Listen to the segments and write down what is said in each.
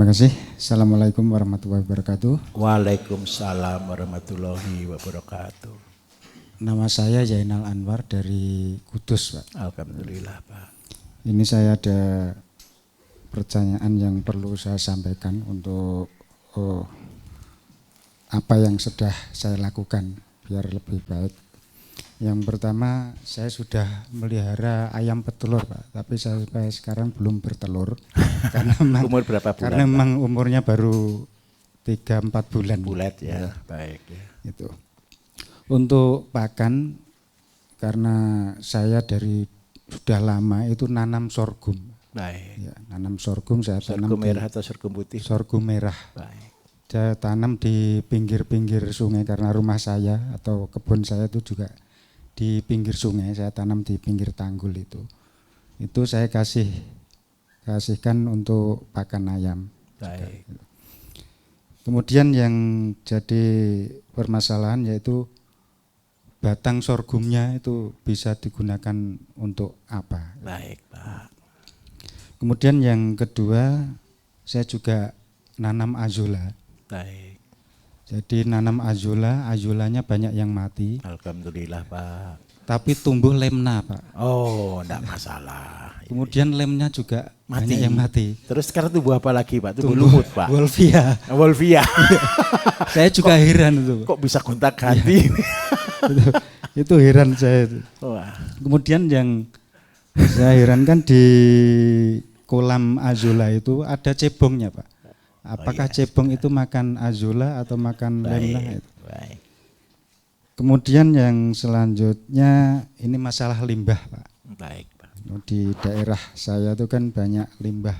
Terima kasih. Assalamualaikum warahmatullahi wabarakatuh. Waalaikumsalam warahmatullahi wabarakatuh. Nama saya Zainal Anwar dari Kudus, Pak. Alhamdulillah, Pak. Ini saya ada pertanyaan yang perlu saya sampaikan untuk apa yang sudah saya lakukan biar lebih baik. Yang pertama, saya sudah melihara ayam petelur, Pak, tapi sampai sekarang belum bertelur. Karena memang, Umur berapa bulan? Karena memang umurnya baru 3-4 bulan. Bulat ya, baik ya. Itu. Untuk pakan, karena saya dari sudah lama itu nanam sorghum. Baik. Ya, nanam sorghum saya tanam Sorghum merah atau sorghum putih? sorghum merah. Baik. Saya tanam di pinggir-pinggir sungai karena rumah saya atau kebun saya itu juga di pinggir sungai, saya tanam di pinggir tanggul itu. Itu saya kasihkan untuk pakan ayam. Baik. Kemudian yang jadi permasalahan yaitu batang sorghumnya itu bisa digunakan untuk apa? Baik, Pak. Kemudian yang kedua, saya juga nanam azula. Baik. Jadi nanam azulanya banyak yang mati. Alhamdulillah, Pak. Tapi tumbuh lemna, Pak. Oh, enggak masalah. Kemudian lemnya juga Mati. banyak yang mati. Terus sekarang tumbuh apa lagi, Pak? Tumbuh lumut, Pak. Wolfia. Wolfia. Saya juga heran itu. Kok bisa gonta-ganti? Itu heran saya itu. Wah. Kemudian yang saya herankan di kolam azula itu ada cebongnya, Pak. Apakah cebong itu makan azula atau makan lemna itu? Baik. Kemudian yang selanjutnya ini masalah limbah, Pak. Baik, Pak. Di daerah saya itu kan banyak limbah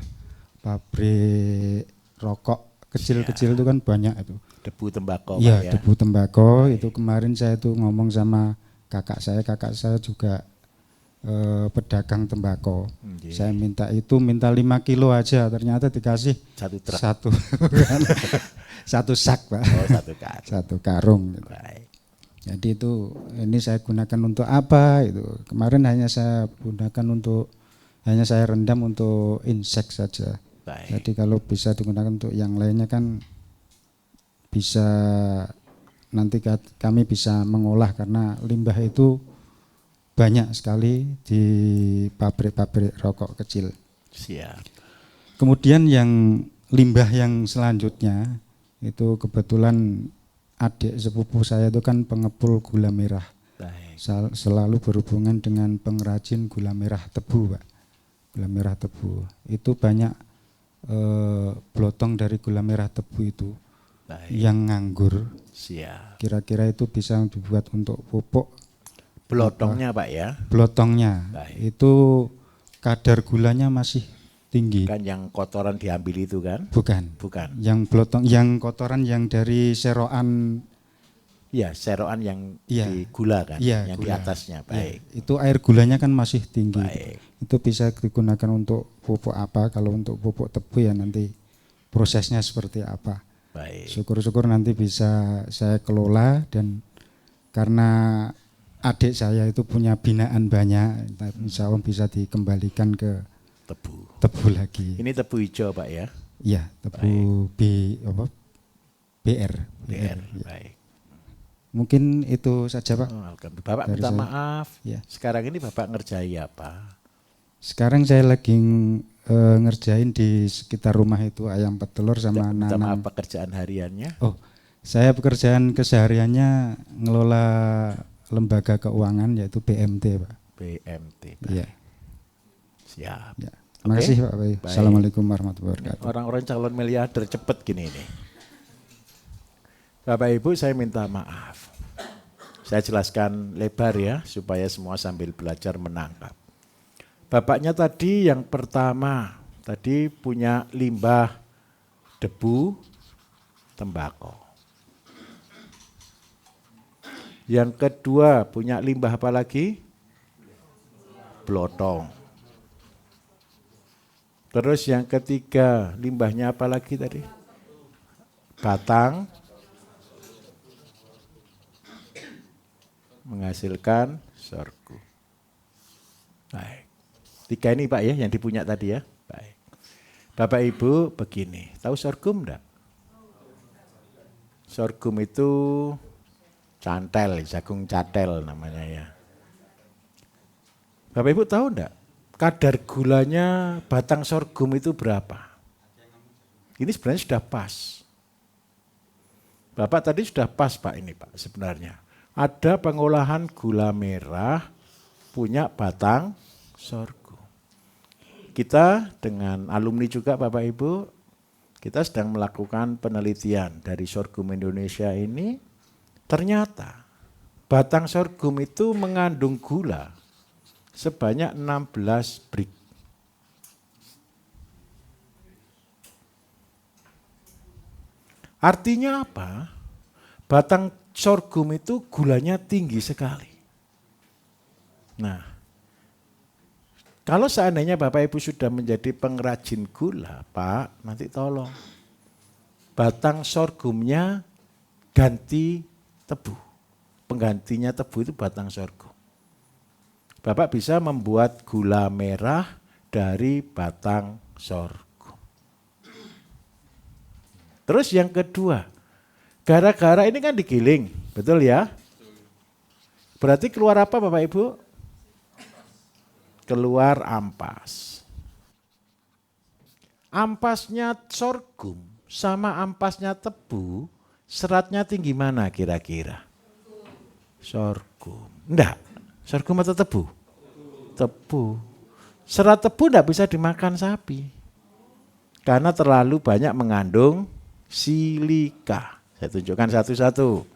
pabrik rokok kecil-kecil itu kan banyak itu. Debu tembakau, Iya, Pak ya. debu tembakau itu kemarin saya tuh ngomong sama kakak saya juga pedagang tembakau. Saya minta 5 kilo aja, ternyata dikasih Satu truk. satu sak, Pak. Oh, satu karung. Satu karung. Gitu. Baik. Jadi ini saya gunakan untuk apa itu? Kemarin hanya saya rendam untuk insek saja. Baik. Jadi kalau bisa digunakan untuk yang lainnya kan bisa nanti kami bisa mengolah karena limbah itu banyak sekali di pabrik-pabrik rokok kecil. Siap. Kemudian yang limbah yang selanjutnya itu kebetulan adik sepupu saya itu kan pengepul gula merah. Baik. Selalu berhubungan dengan pengrajin gula merah tebu, Pak. Gula merah tebu. Itu banyak blotong dari gula merah tebu itu. Baik. Yang nganggur. Siap. Kira-kira itu bisa dibuat untuk pupuk. Blotongnya, Pak ya. Blotongnya. Baik. Itu kadar gulanya masih tinggi. Kan yang kotoran diambil itu kan? Bukan. Bukan. Yang blotong, yang kotoran yang dari seroan. Iya, seroan yang Iya. di gula kan, Iya, yang gula. di atasnya. Baik. Ya, itu air gulanya kan masih tinggi. Baik. Itu bisa digunakan untuk pupuk apa? Kalau untuk pupuk tebu ya nanti prosesnya seperti apa? Baik. Syukur-syukur nanti bisa saya kelola dan karena adik saya itu punya binaan banyak, insya Allah bisa dikembalikan ke tebu lagi. Ini tebu hijau, Pak ya? Iya, tebu BR. BR. Ya. Baik. Mungkin itu saja, Pak. Oh, alhamdulillah. Bapak Dari minta saya. maaf. Ya. Sekarang ini Bapak ngerjai apa? Sekarang saya lagi ngerjain di sekitar rumah itu ayam petelur sama Minta nanam. maaf pekerjaan hariannya? Oh, saya pekerjaan kesehariannya ngelola lembaga keuangan yaitu BMT, Pak. BMT. Iya. Siap. Ya. Terima Oke. kasih, Pak. Baik. Assalamualaikum warahmatullahi wabarakatuh. Orang-orang calon miliarder cepet gini nih. Bapak Ibu, saya minta maaf. Saya jelaskan lebar ya supaya semua sambil belajar menangkap. Bapaknya tadi yang pertama tadi punya limbah debu tembakau. Yang kedua punya limbah apa lagi? Blotong. Terus yang ketiga limbahnya apa lagi tadi? Batang. Menghasilkan sorghum. Baik. 3 ini Pak ya yang dipunya tadi ya. Baik. Bapak Ibu begini, tahu sorghum enggak? Sorghum itu cantel, jagung catel namanya ya. Bapak Ibu tahu enggak? Kadar gulanya batang sorghum itu berapa? Ini sebenarnya sudah pas. Bapak tadi sudah pas Pak ini Pak sebenarnya. Ada pengolahan gula merah punya batang sorghum. Kita dengan alumni juga Bapak Ibu, kita sedang melakukan penelitian dari sorghum Indonesia ini. Ternyata batang sorghum itu mengandung gula sebanyak 16 brik. Artinya apa? Batang sorghum itu gulanya tinggi sekali. Nah, kalau seandainya Bapak Ibu sudah menjadi pengrajin gula, Pak, nanti tolong. Batang sorghumnya ganti tebu. Penggantinya tebu itu batang sorghum. Bapak bisa membuat gula merah dari batang sorghum. Terus yang kedua, gara-gara ini kan digiling, betul ya? Berarti keluar apa Bapak Ibu? Keluar ampas. Ampasnya sorghum sama ampasnya tebu, seratnya tinggi mana kira-kira? Sorghum. Enggak, sorghum atau tebu? Tebu. Serat tebu enggak bisa dimakan sapi. Karena terlalu banyak mengandung silika. Saya tunjukkan satu-satu.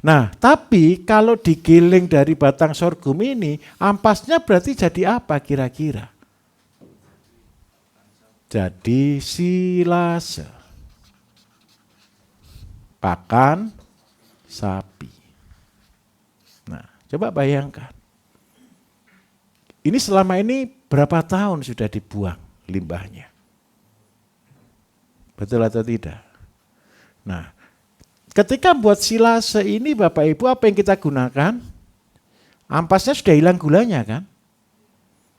Nah, tapi kalau digiling dari batang sorghum ini, ampasnya berarti jadi apa kira-kira? Jadi silase. Pakan sapi. Nah, coba bayangkan. Ini selama ini berapa tahun sudah dibuang limbahnya? Betul atau tidak? Nah, ketika buat silase ini Bapak Ibu apa yang kita gunakan? Ampasnya sudah hilang gulanya kan?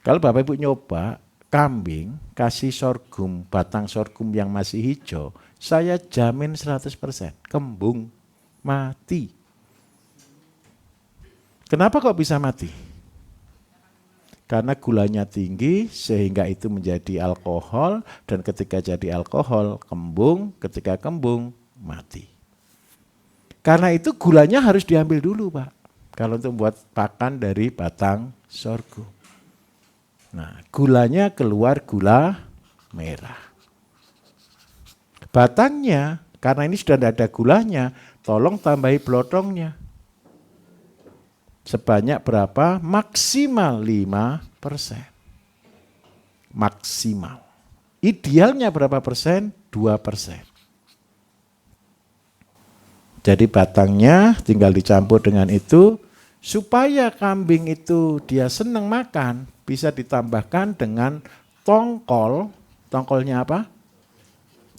Kalau Bapak Ibu nyoba kambing kasih sorghum, batang sorghum yang masih hijau, saya jamin 100% kembung mati. Kenapa kok bisa mati? Karena gulanya tinggi sehingga itu menjadi alkohol dan ketika jadi alkohol kembung, ketika kembung mati. Karena itu gulanya harus diambil dulu Pak. Kalau untuk buat pakan dari batang sorghum. Nah gulanya keluar gula merah. Batangnya karena ini sudah tidak ada gulanya, tolong tambahi blotongnya. Sebanyak berapa? Maksimal 5%. Maksimal. Idealnya berapa persen? 2%. Jadi batangnya tinggal dicampur dengan itu, supaya kambing itu dia senang makan, bisa ditambahkan dengan tongkol. Tongkolnya apa?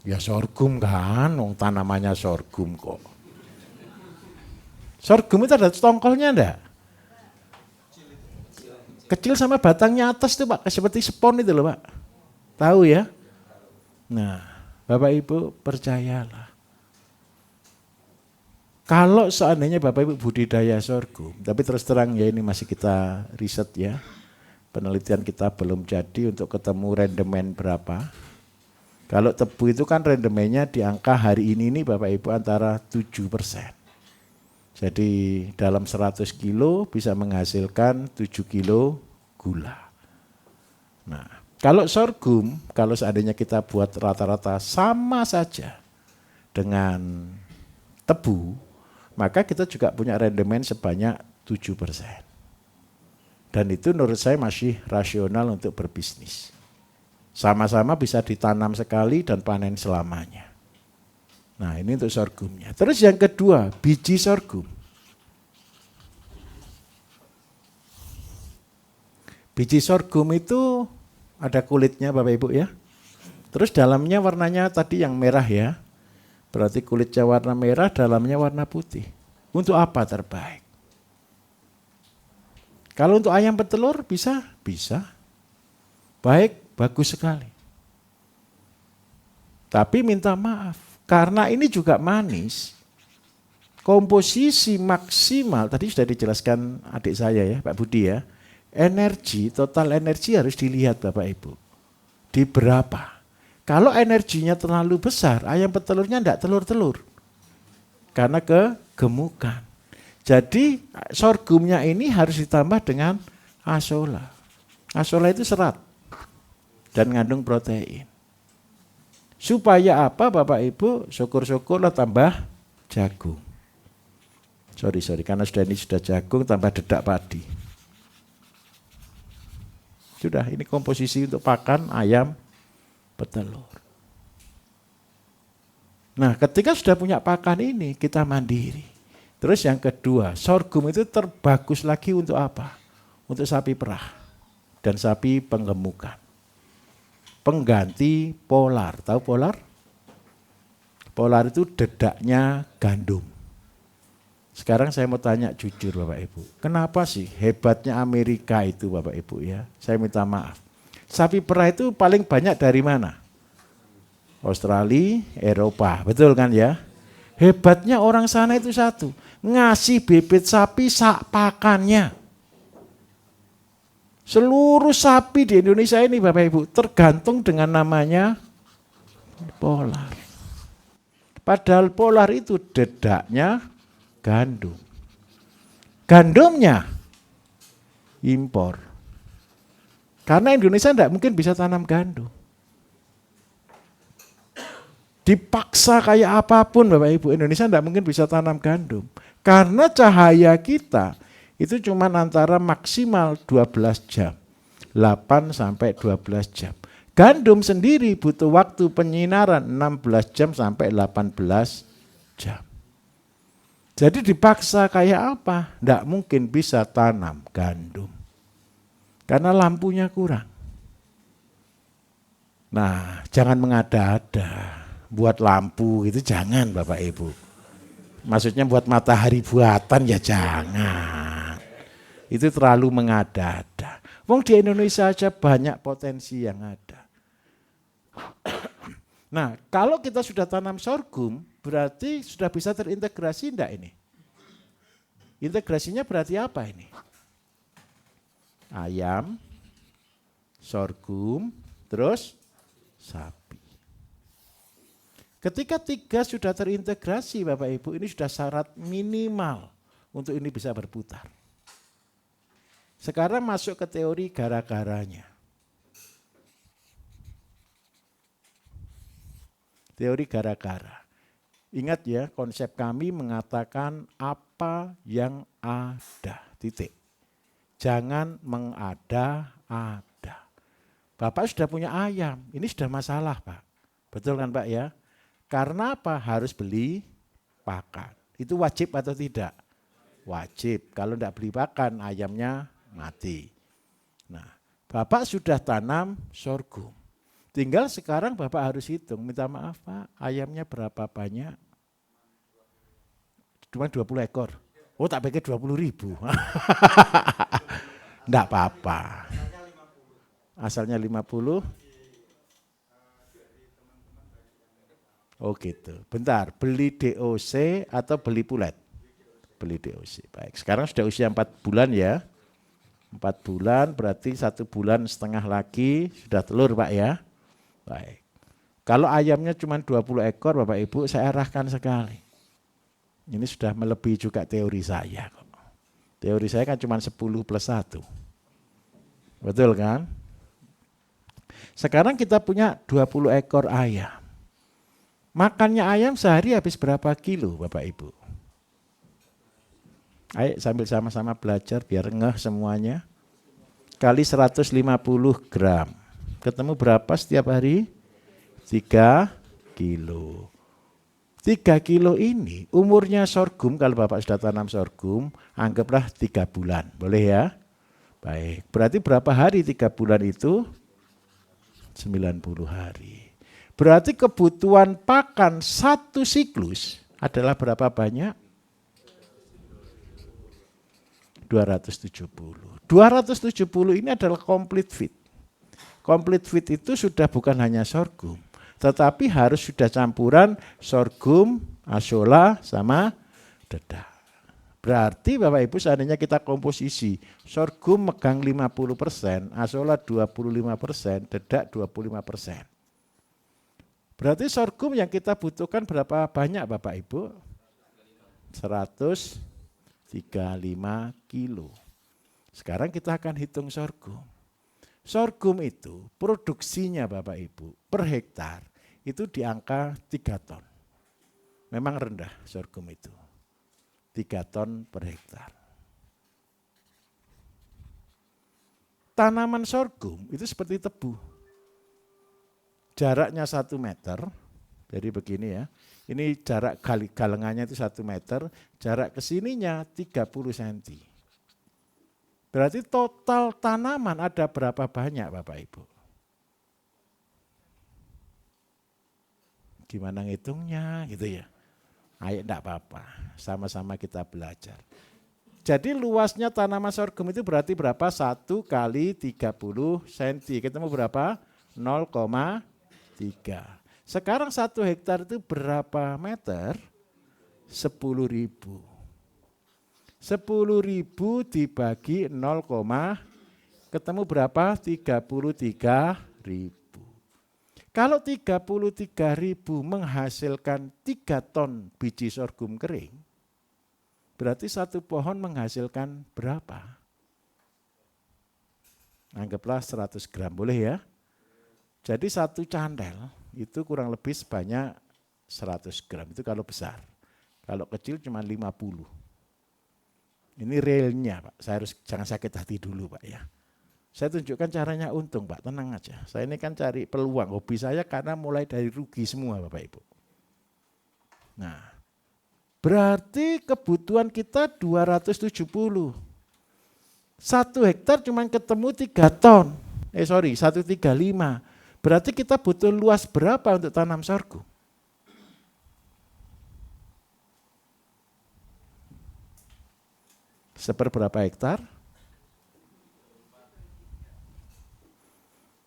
Ya sorghum kan, tanamannya sorghum kok. Sorghum itu ada tongkolnya enggak? Kecil sama batangnya atas itu Pak, seperti spon itu loh Pak. Tahu ya? Nah, Bapak Ibu percayalah. Kalau seandainya Bapak Ibu budidaya sorghum, tapi terus terang ya ini masih kita riset ya. Penelitian kita belum jadi untuk ketemu rendemen berapa. Kalau tebu itu kan rendemennya di angka hari ini Bapak Ibu antara 7%. Jadi dalam 100 kilo bisa menghasilkan 7 kilo gula. Nah, kalau sorghum, kalau seandainya kita buat rata-rata sama saja dengan tebu, maka kita juga punya rendemen sebanyak 7%. Dan itu menurut saya masih rasional untuk berbisnis. Sama-sama bisa ditanam sekali dan panen selamanya. Nah ini untuk sorghumnya. Terus yang kedua, biji sorghum. Biji sorghum itu ada kulitnya Bapak Ibu ya. Terus dalamnya warnanya tadi yang merah ya. Berarti kulitnya warna merah, dalamnya warna putih. Untuk apa terbaik? Kalau untuk ayam petelur bisa? Bisa. Baik, bagus sekali. Tapi minta maaf, karena ini juga manis, komposisi maksimal, tadi sudah dijelaskan adik saya ya, Pak Budi ya, energi, total energi harus dilihat Bapak Ibu. Di berapa? Kalau energinya terlalu besar, ayam petelurnya enggak telur-telur. Karena kegemukan. Jadi sorghumnya ini harus ditambah dengan asola. Asola itu serat dan mengandung protein. Supaya apa Bapak Ibu? Syukur-syukurlah tambah jagung. Sorry, karena ini sudah jagung tambah dedak padi. Sudah, ini komposisi untuk pakan ayam petelur. Nah, ketika sudah punya pakan ini, kita mandiri. Terus yang kedua, sorghum itu terbagus lagi untuk apa? Untuk sapi perah dan sapi penggemukan. Pengganti polar. Tahu polar? Polar itu dedaknya gandum. Sekarang saya mau tanya jujur Bapak Ibu. Kenapa sih hebatnya Amerika itu Bapak Ibu ya? Saya minta maaf. Sapi perah itu paling banyak dari mana? Australia, Eropa. Betul kan ya? Hebatnya orang sana itu satu. Ngasih bibit sapi sak pakannya. Seluruh sapi di Indonesia ini Bapak Ibu tergantung dengan namanya polar. Padahal polar itu dedaknya gandum. Gandumnya impor. Karena Indonesia tidak mungkin bisa tanam gandum. Dipaksa kayak apapun Bapak Ibu, Indonesia tidak mungkin bisa tanam gandum. Karena cahaya kita itu cuma antara maksimal 12 jam. 8 sampai 12 jam. Gandum sendiri butuh waktu penyinaran 16 jam sampai 18 jam. Jadi dipaksa kayak apa? Tidak mungkin bisa tanam gandum. Karena lampunya kurang. Nah, jangan mengada-ada. Buat lampu itu jangan Bapak Ibu. Maksudnya buat matahari buatan ya jangan. Itu terlalu mengada-ada. Wong di Indonesia aja banyak potensi yang ada. Nah, kalau kita sudah tanam sorghum, berarti sudah bisa terintegrasi enggak ini? Integrasinya berarti apa ini? Ayam, sorghum, terus sapi. Ketika tiga sudah terintegrasi Bapak Ibu, ini sudah syarat minimal untuk ini bisa berputar. Sekarang masuk ke teori gara-garanya. Teori gara-gara. Ingat ya, konsep kami mengatakan apa yang ada, titik. Jangan mengada-ada. Bapak sudah punya ayam, ini sudah masalah Pak. Betul kan Pak ya? Karena apa? Harus beli pakan. Itu wajib atau tidak? Wajib. Kalau tidak beli pakan, ayamnya mati. Nah, Bapak sudah tanam sorghum. Tinggal sekarang Bapak harus hitung. Minta maaf Pak, ayamnya berapa banyak? Cuma 20 ekor. Oh tak pikir 20.000. Enggak apa-apa. Asalnya 50. Oh gitu. Bentar, beli DOC atau beli pulet? Beli DOC. Baik, sekarang sudah usia 4 bulan ya. 4 bulan berarti 1 bulan setengah lagi sudah telur Pak ya. Baik. Kalau ayamnya cuma 20 ekor Bapak Ibu saya arahkan sekali. Ini sudah melebihi juga teori saya kok. Teori saya kan cuma 10 plus 1. Betul kan? Sekarang kita punya 20 ekor ayam. Makannya ayam sehari habis berapa kilo Bapak Ibu? Ayo sambil sama-sama belajar biar ngeh semuanya. Kali 150 gram. Ketemu berapa setiap hari? 3 kilo. 3 kilo ini umurnya sorghum, kalau Bapak sudah tanam sorghum, anggaplah 3 bulan. Boleh ya? Baik, berarti berapa hari 3 bulan itu? 90 hari. Berarti kebutuhan pakan satu siklus adalah berapa banyak? 270. 270 ini adalah complete feed. Complete feed itu sudah bukan hanya sorghum. Tetapi harus sudah campuran sorghum, azolla, sama dedak. Berarti Bapak Ibu seandainya kita komposisi, sorghum megang 50%, azolla 25%, dedak 25%. Berarti sorghum yang kita butuhkan berapa banyak Bapak Ibu? 135 kilo. Sekarang kita akan hitung sorghum. Sorghum itu produksinya Bapak Ibu per hektar itu di angka 3 ton. Memang rendah sorghum itu. 3 ton per hektar. Tanaman sorghum itu seperti tebu. Jaraknya 1 meter, jadi begini ya. Ini jarak galengannya itu 1 meter, jarak kesininya 30 cm. Berarti total tanaman ada berapa banyak Bapak Ibu? Gimana ngitungnya gitu ya? Ayo enggak apa-apa, sama-sama kita belajar. Jadi luasnya tanaman sorghum itu berarti berapa? 1 kali 30 cm. Ketemu berapa? 0,3. Sekarang 1 hektar itu berapa meter? 10.000. 10.000 dibagi 0, ketemu berapa? 33.000. Kalau 33.000 menghasilkan 3 ton biji sorghum kering, berarti 1 pohon menghasilkan berapa? Anggaplah 100 gram, boleh ya? Jadi 1 candel itu kurang lebih sebanyak 100 gram, itu kalau besar. Kalau kecil cuma 50. Ini realnya Pak, jangan sakit hati dulu Pak ya. Saya tunjukkan caranya untung Pak, tenang aja. Saya ini kan cari peluang, hobi saya karena mulai dari rugi semua Bapak Ibu. Nah, berarti kebutuhan kita 270. 1 hektar cuma ketemu 3 ton. 135. Berarti kita butuh luas berapa untuk tanam sorghum? Seberapa hektar?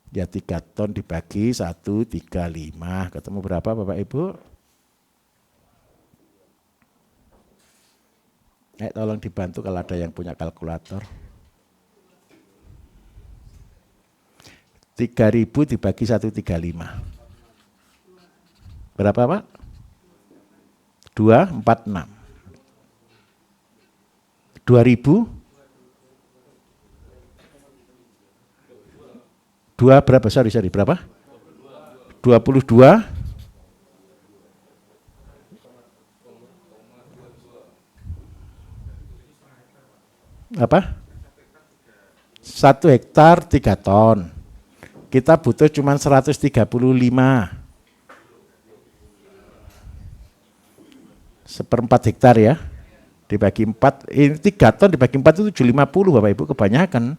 Ya 3 ton dibagi 135, ketemu berapa Bapak Ibu? Tolong dibantu kalau ada yang punya kalkulator. 3.000 dibagi 135. Berapa Pak? 246. 2.000? 2 berapa? Sorry, berapa? 22? Apa? 1 hektar 3 ton. Kita butuh cuma 135. 1/4 hektar ya. Dibagi 4, ini 3 ton dibagi 4 itu 750 Bapak Ibu, kebanyakan.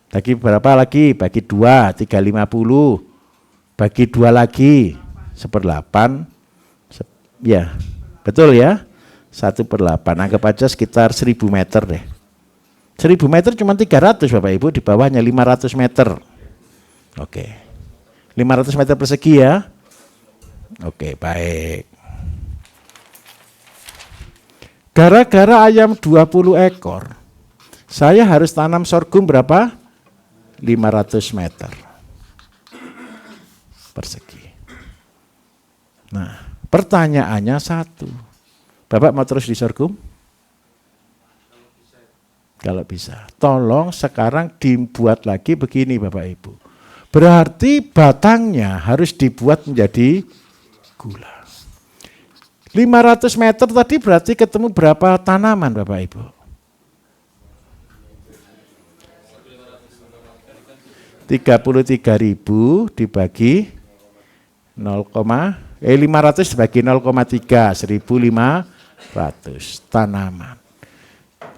Bagi berapa lagi? Bagi 2, 350. Bagi 2 lagi, 1/8. Ya, betul ya? 1/8, anggap aja sekitar 1000 meter deh. 1000 meter cuma 300 Bapak Ibu, di bawahnya 500 meter. Oke, 500 meter persegi ya. Oke, baik. Gara-gara ayam 20 ekor, saya harus tanam sorghum berapa? 500 meter persegi. Nah, pertanyaannya satu. Bapak mau terus di sorghum? Kalau bisa. Tolong sekarang dibuat lagi begini Bapak Ibu. Berarti batangnya harus dibuat menjadi gula. 500 meter tadi berarti ketemu berapa tanaman Bapak Ibu? 33.000 dibagi 500 dibagi 0,3, 1.500 tanaman.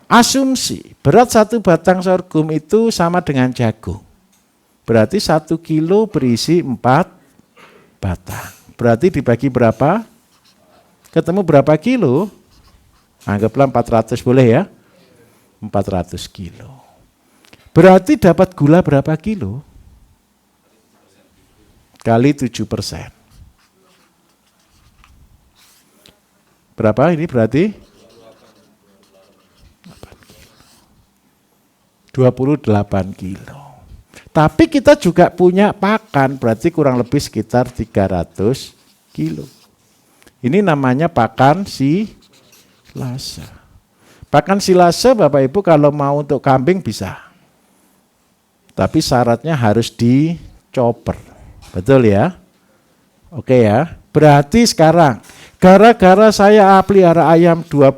Asumsi berat 1 batang sorghum itu sama dengan jagung. Berarti 1 kilo berisi 4 batang. Berarti dibagi berapa? Ketemu berapa kilo? Anggaplah 400 boleh ya? 400 kilo. Berarti dapat gula berapa kilo? kali 7%. Berapa ini berarti? 28 kilo. Tapi kita juga punya pakan, berarti kurang lebih sekitar 300 kilo. Ini namanya pakan silase. Pakan silase Bapak Ibu kalau mau untuk kambing bisa. Tapi syaratnya harus dicoper. Betul ya? Oke ya. Berarti sekarang gara-gara saya pelihara ayam 20,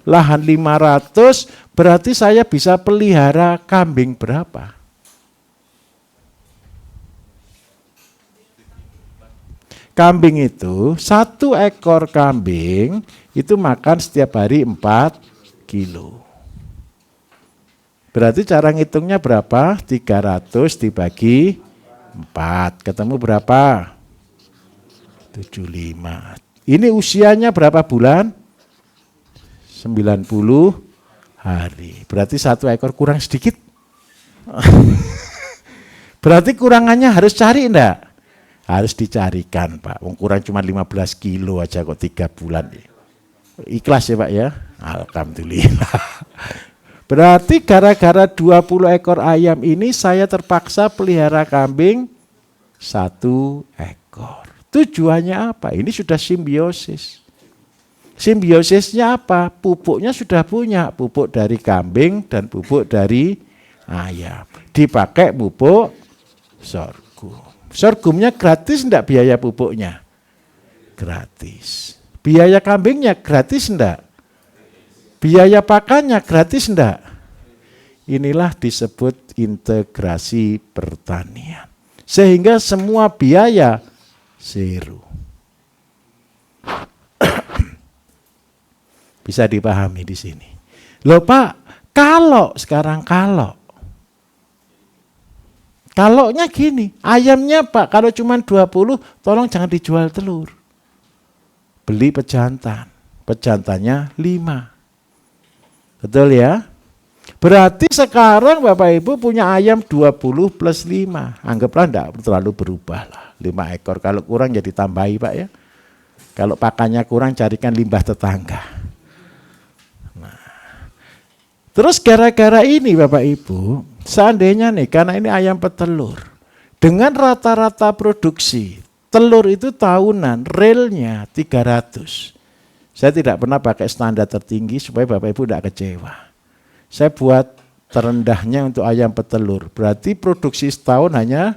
lahan 500, berarti saya bisa pelihara kambing berapa? Kambing itu, 1 ekor kambing itu makan setiap hari 4 kilo. Berarti cara ngitungnya berapa? 300 dibagi 4. Ketemu berapa? 75. Ini usianya berapa bulan? 90 hari. Berarti 1 ekor kurang sedikit. Berarti kurangannya harus cari enggak? Harus dicarikan Pak. Ukuran cuma 15 kilo aja kok 3 bulan. Ikhlas ya Pak ya? Alhamdulillah. Berarti gara-gara 20 ekor ayam ini saya terpaksa pelihara kambing 1 ekor. Tujuannya apa? Ini sudah simbiosis. Simbiosisnya apa? Pupuknya sudah punya. Pupuk dari kambing dan pupuk dari ayam. Dipakai pupuk sorghum. Sorghumnya gratis enggak biaya pupuknya? Gratis. Biaya kambingnya gratis enggak? Biaya pakannya gratis enggak? Inilah disebut integrasi pertanian. Sehingga semua biaya zero. Bisa dipahami di sini. Loh Pak, Kalaunya gini, ayamnya Pak, kalau cuma 20, tolong jangan dijual telur. Beli pejantan. Pejantannya 5. Betul ya? Berarti sekarang Bapak Ibu punya ayam 20 plus 5. Anggaplah enggak terlalu berubah lah. 5 ekor, kalau kurang jadi tambahi Pak ya. Kalau pakannya kurang carikan limbah tetangga. Nah. Terus gara-gara ini Bapak Ibu, seandainya nih, karena ini ayam petelur, dengan rata-rata produksi, telur itu tahunan, realnya 300. Saya tidak pernah pakai standar tertinggi supaya Bapak Ibu tidak kecewa. Saya buat terendahnya untuk ayam petelur, berarti produksi setahun hanya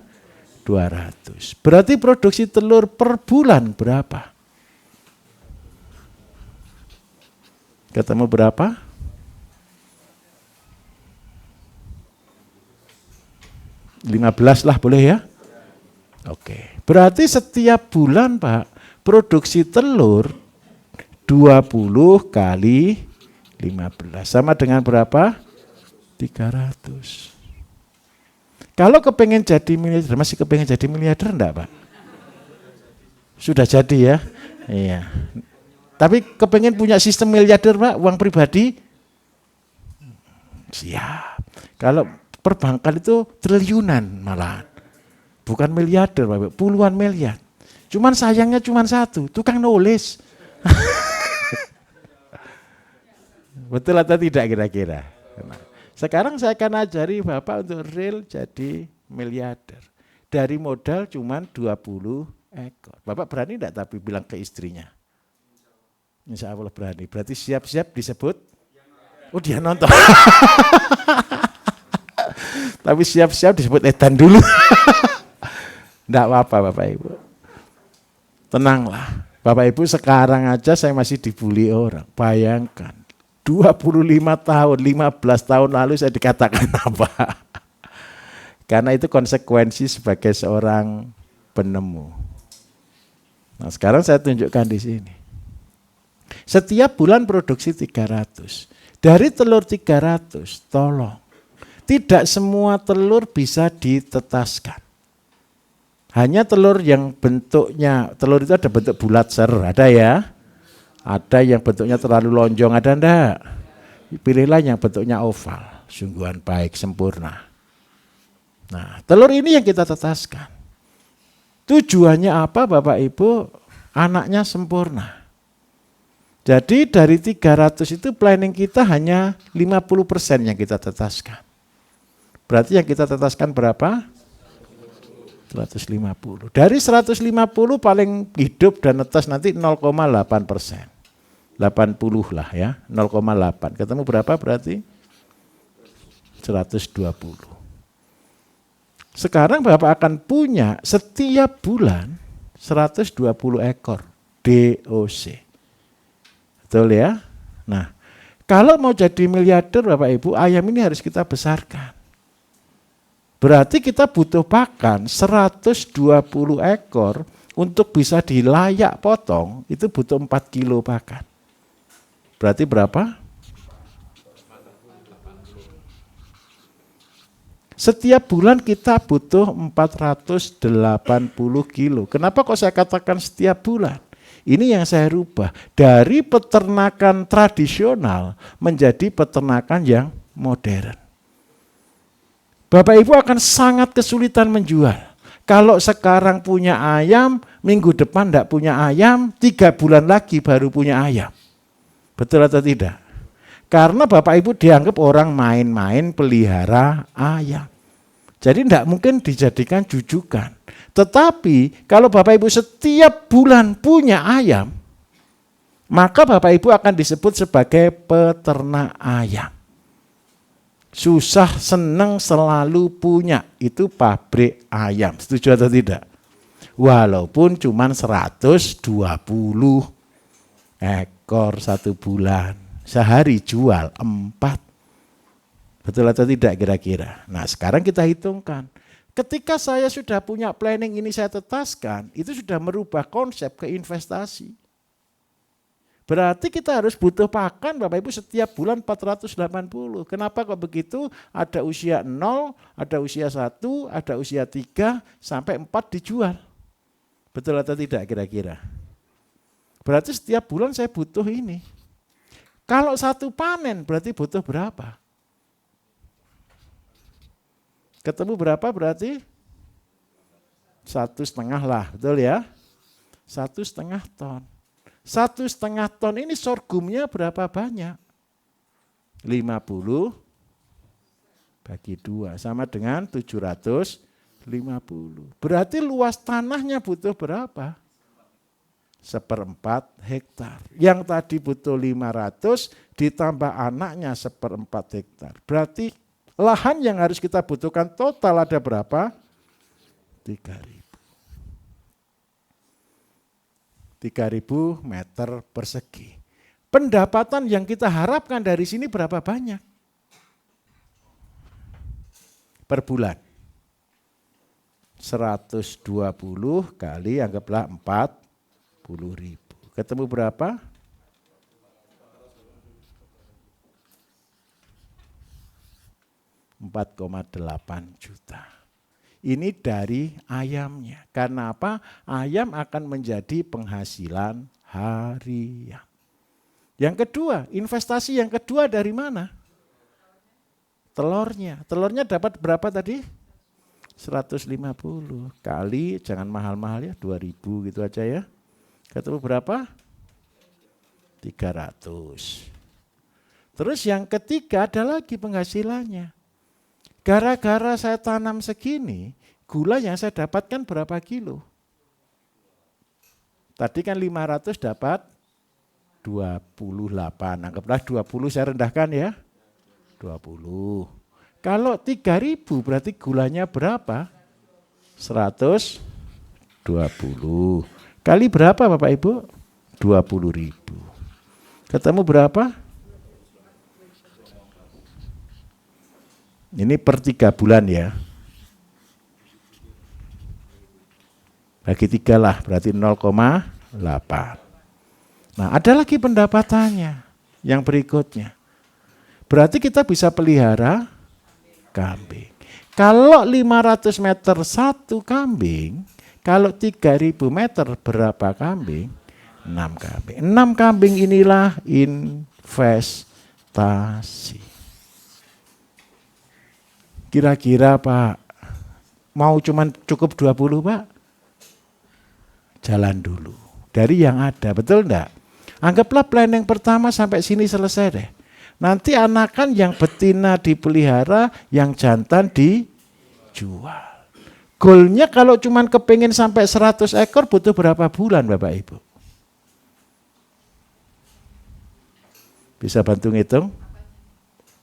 200. Berarti produksi telur per bulan berapa? Ketemu berapa? 15 lah boleh ya? Oke. Berarti setiap bulan Pak, produksi telur 20 kali 15. Sama dengan berapa? 300. Kalau kepengen jadi miliarder, masih kepengen jadi miliarder enggak Pak? Sudah jadi ya? Iya. Tapi kepengen punya sistem miliarder Pak, uang pribadi? Siap. Kalau perbankan itu triliunan malah. Bukan miliarder, Bapak, puluhan miliar. Cuman sayangnya cuma 1, tukang nulis. Betul atau tidak kira-kira? Sekarang saya akan ajari Bapak untuk real jadi miliarder. Dari modal cuma 20 ekor. Bapak berani enggak tapi bilang ke istrinya? Insya Allah berani. Berarti siap-siap disebut? Oh dia nonton. Tapi siap-siap disebut edan dulu. Enggak apa-apa Bapak Ibu. Tenanglah. Bapak Ibu sekarang aja saya masih dibully orang. Bayangkan. 25 tahun, 15 tahun lalu saya dikatakan apa? Karena itu konsekuensi sebagai seorang penemu. Nah sekarang saya tunjukkan di sini. Setiap bulan produksi 300. Dari telur 300, tolong. Tidak semua telur bisa ditetaskan. Hanya telur yang bentuknya, telur itu ada bentuk bulat ser, ada ya. Ada yang bentuknya terlalu lonjong, ada enggak? Pilihlah yang bentuknya oval, sungguhan baik, sempurna. Nah, telur ini yang kita tetaskan. Tujuannya apa Bapak Ibu? Anaknya sempurna. Jadi dari 300 itu planning kita hanya 50% yang kita tetaskan. Berarti yang kita tetaskan berapa? 150. Dari 150 paling hidup dan netas nanti 0,8%. 80 lah ya, 0,8. Ketemu berapa berarti? 120. Sekarang Bapak akan punya setiap bulan 120 ekor DOC. Betul ya? Nah, kalau mau jadi miliarder Bapak Ibu, ayam ini harus kita besarkan. Berarti kita butuh pakan 120 ekor untuk bisa dilayak potong, itu butuh 4 kilo pakan. Berarti berapa? Setiap bulan kita butuh 480 kilo. Kenapa kok saya katakan setiap bulan? Ini yang saya rubah. Dari peternakan tradisional menjadi peternakan yang modern. Bapak Ibu akan sangat kesulitan menjual. Kalau sekarang punya ayam, minggu depan tidak punya ayam, 3 bulan lagi baru punya ayam. Betul atau tidak? Karena Bapak Ibu dianggap orang main-main pelihara ayam. Jadi tidak mungkin dijadikan jujukan. Tetapi kalau Bapak Ibu setiap bulan punya ayam, maka Bapak Ibu akan disebut sebagai peternak ayam. Susah senang selalu punya, itu pabrik ayam. Setuju atau tidak? Walaupun cuma 120 ekor 1 bulan. Sehari jual 4. Betul atau tidak kira-kira? Nah sekarang kita hitungkan. Ketika saya sudah punya planning ini saya tetaskan, itu sudah merubah konsep ke investasi. Berarti kita harus butuh pakan Bapak Ibu setiap bulan 480. Kenapa kok begitu? Ada usia 0, ada usia 1, ada usia 3, sampai 4 dijual. Betul atau tidak kira-kira? Berarti setiap bulan saya butuh ini. Kalau 1 panen berarti butuh berapa? Ketemu berapa berarti? 1,5 lah, betul ya? 1,5 ton. 1,5 ton ini sorghumnya berapa banyak? 50 bagi 2 sama dengan 750. Berarti luas tanahnya butuh berapa? 1/4 hektar. Yang tadi butuh 500 ditambah anaknya 1/4 hektar. Berarti lahan yang harus kita butuhkan total ada berapa? 3.000. 3.000 meter persegi. Pendapatan yang kita harapkan dari sini berapa banyak? Per bulan. 120 kali anggaplah 40.000. Ketemu berapa? 4,8 juta. Ini dari ayamnya. Karena apa? Ayam akan menjadi penghasilan harian. Yang kedua, investasi yang kedua dari mana? Telurnya. Telurnya dapat berapa tadi? 150 kali, jangan mahal-mahal ya, 2.000 gitu aja ya. Ketemu berapa? 300. Terus yang ketiga ada lagi penghasilannya. Gara-gara saya tanam segini, gula yang saya dapatkan berapa kilo? Tadi kan 500 dapat 28. Anggaplah 20 saya rendahkan ya. 20. Kalau 3.000 berarti gulanya berapa? 120. Kali berapa Bapak Ibu? 20.000. Ketemu berapa? Ini per 3 bulan ya. Bagi 3 lah, berarti 0,8. Nah ada lagi pendapatannya yang berikutnya. Berarti kita bisa pelihara kambing. Kalau 500 meter 1 kambing, kalau 3.000 meter berapa kambing? 6 kambing. 6 kambing inilah investasi. Kira-kira Pak, mau cuman cukup 20 Pak? jalan dulu. Dari yang ada, betul enggak? Anggaplah planning pertama sampai sini selesai deh. Nanti anakan yang betina dipelihara, yang jantan dijual. Goalnya kalau cuman kepingin sampai 100 ekor butuh berapa bulan Bapak Ibu? Bisa bantu ngitung?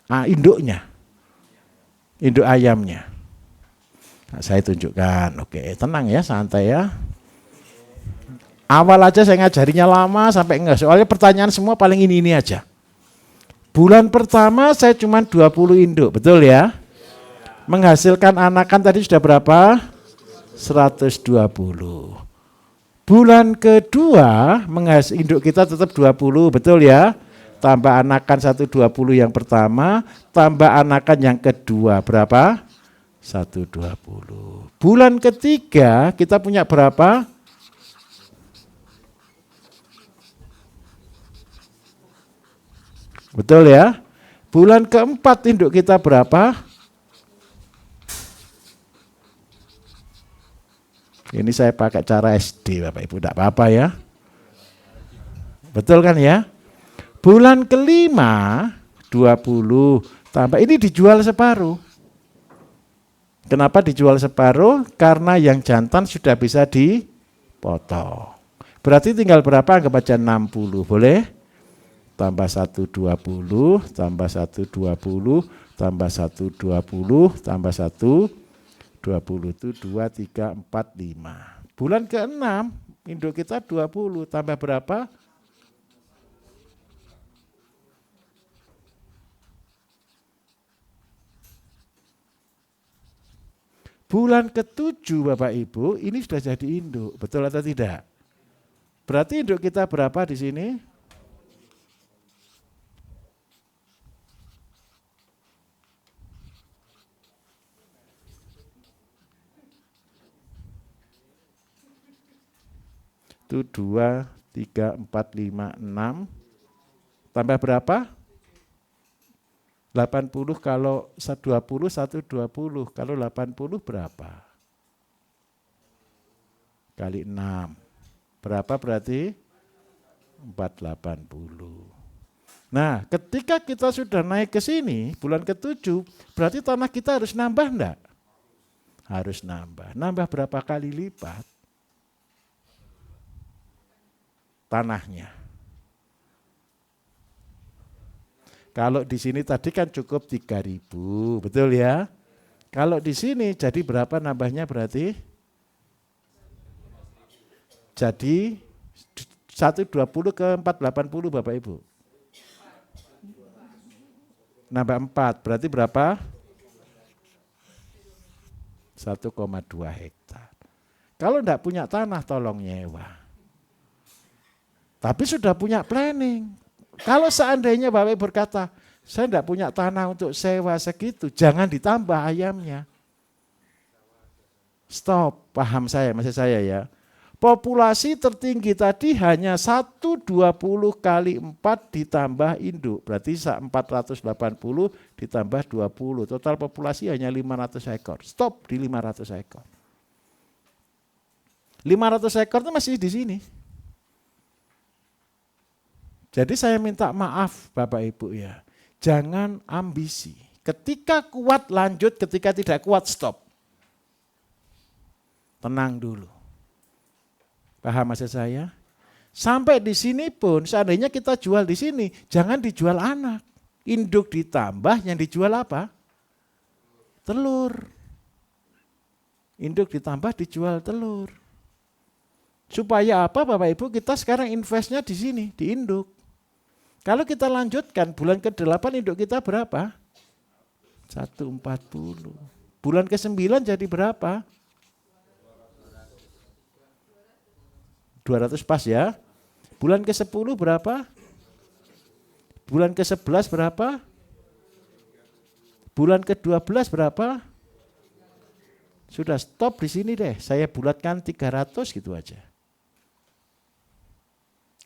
Induknya. Induk ayamnya. Nah, saya tunjukkan. Oke, tenang ya, santai ya. Awal aja saya ngajarinya lama sampai enggak. Soalnya pertanyaan semua paling ini aja. Bulan pertama saya cuma 20 induk, betul ya? Menghasilkan anakan tadi sudah berapa? 120. Bulan kedua induk kita tetap 20, betul ya? Tambah anakan 120 yang pertama, tambah anakan yang kedua berapa? 120. Bulan ketiga kita punya berapa? Betul ya? Bulan keempat induk kita berapa? Ini saya pakai cara SD Bapak Ibu, tidak apa-apa ya. Betul kan ya? Bulan kelima 20 tambah ini dijual separuh. Kenapa dijual separuh? Karena yang jantan sudah bisa dipotong. Berarti tinggal berapa? Anggap aja 60, boleh? Tambah 120, tambah 120, tambah 120, tambah 120 itu 2, 3, 4, 5. Bulan ke-6 induk kita 20, tambah berapa? Bulan ke-7 Bapak Ibu, ini sudah jadi induk, betul atau tidak? Berarti induk kita berapa di sini? Itu 2, 3, 4, 5, 6. Tambah berapa? 80 kalau 120, 120. Kalau 80 berapa? Kali 6. Berapa berarti? 480. Nah, ketika kita sudah naik ke sini, bulan ke-7, berarti tanah kita harus nambah enggak? Harus nambah. Nambah berapa kali lipat? Tanahnya. Kalau di sini tadi kan cukup 3.000, betul ya? Kalau di sini jadi berapa nambahnya berarti? Jadi 120 ke 480 Bapak Ibu. Nambah 4, berarti berapa? 1,2 hektar. Kalau enggak punya tanah tolong nyewa. Tapi sudah punya planning. Kalau seandainya Bapak Ibu berkata, saya enggak punya tanah untuk sewa segitu, jangan ditambah ayamnya. Stop, paham saya, maksud saya ya. Populasi tertinggi tadi hanya 120 kali 4 ditambah induk. Berarti 480 ditambah 20. Total populasi hanya 500 ekor. Stop di 500 ekor. 500 ekor itu masih di sini. Jadi saya minta maaf Bapak Ibu ya. Jangan ambisi. Ketika kuat lanjut, ketika tidak kuat stop. Tenang dulu. Paham maksud saya? Sampai di sini pun seandainya kita jual di sini, jangan dijual anak. Induk ditambah yang dijual apa? Telur. Induk ditambah dijual telur. Supaya apa Bapak Ibu? Kita sekarang investnya di sini, di induk. Kalau kita lanjutkan bulan ke-8 induk kita berapa? 140. Bulan ke-9 jadi berapa? 200 pas ya. Bulan ke-10 berapa? Bulan ke-11 berapa? Bulan ke-12 berapa? Sudah stop di sini deh. Saya bulatkan 300 gitu aja.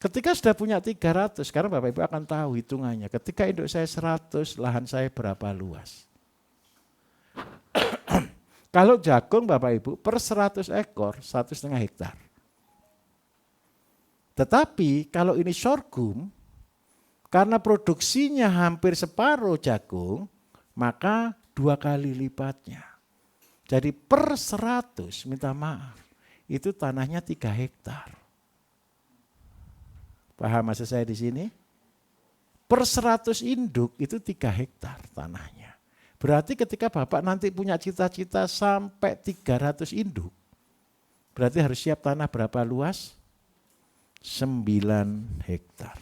Ketika sudah punya 300, sekarang Bapak Ibu akan tahu hitungannya. Ketika induk saya 100, lahan saya berapa luas. Kalau jagung Bapak Ibu per 100 ekor 1,5 hektar. Tetapi kalau ini sorghum, karena produksinya hampir separuh jagung, maka 2 kali lipatnya. Jadi per 100, minta maaf, itu tanahnya 3 hektar. Paham maksud saya di sini? Per 100 induk itu 3 hektar tanahnya. Berarti ketika Bapak nanti punya cita-cita sampai 300 induk, berarti harus siap tanah berapa luas? 9 hektar.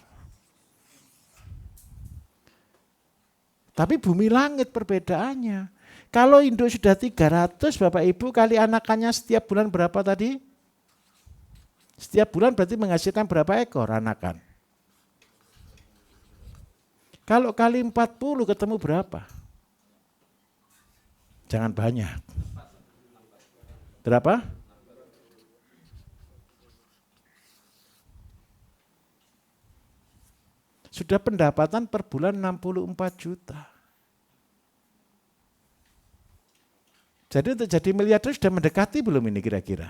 Tapi bumi langit perbedaannya. Kalau induk sudah 300, Bapak Ibu kali anakannya setiap bulan berapa tadi? Setiap bulan berarti menghasilkan berapa ekor anakan? Kalau kali 40 ketemu berapa? Jangan banyak. Berapa? Sudah pendapatan per bulan 64 juta. Jadi untuk jadi miliarder sudah mendekati belum ini kira-kira?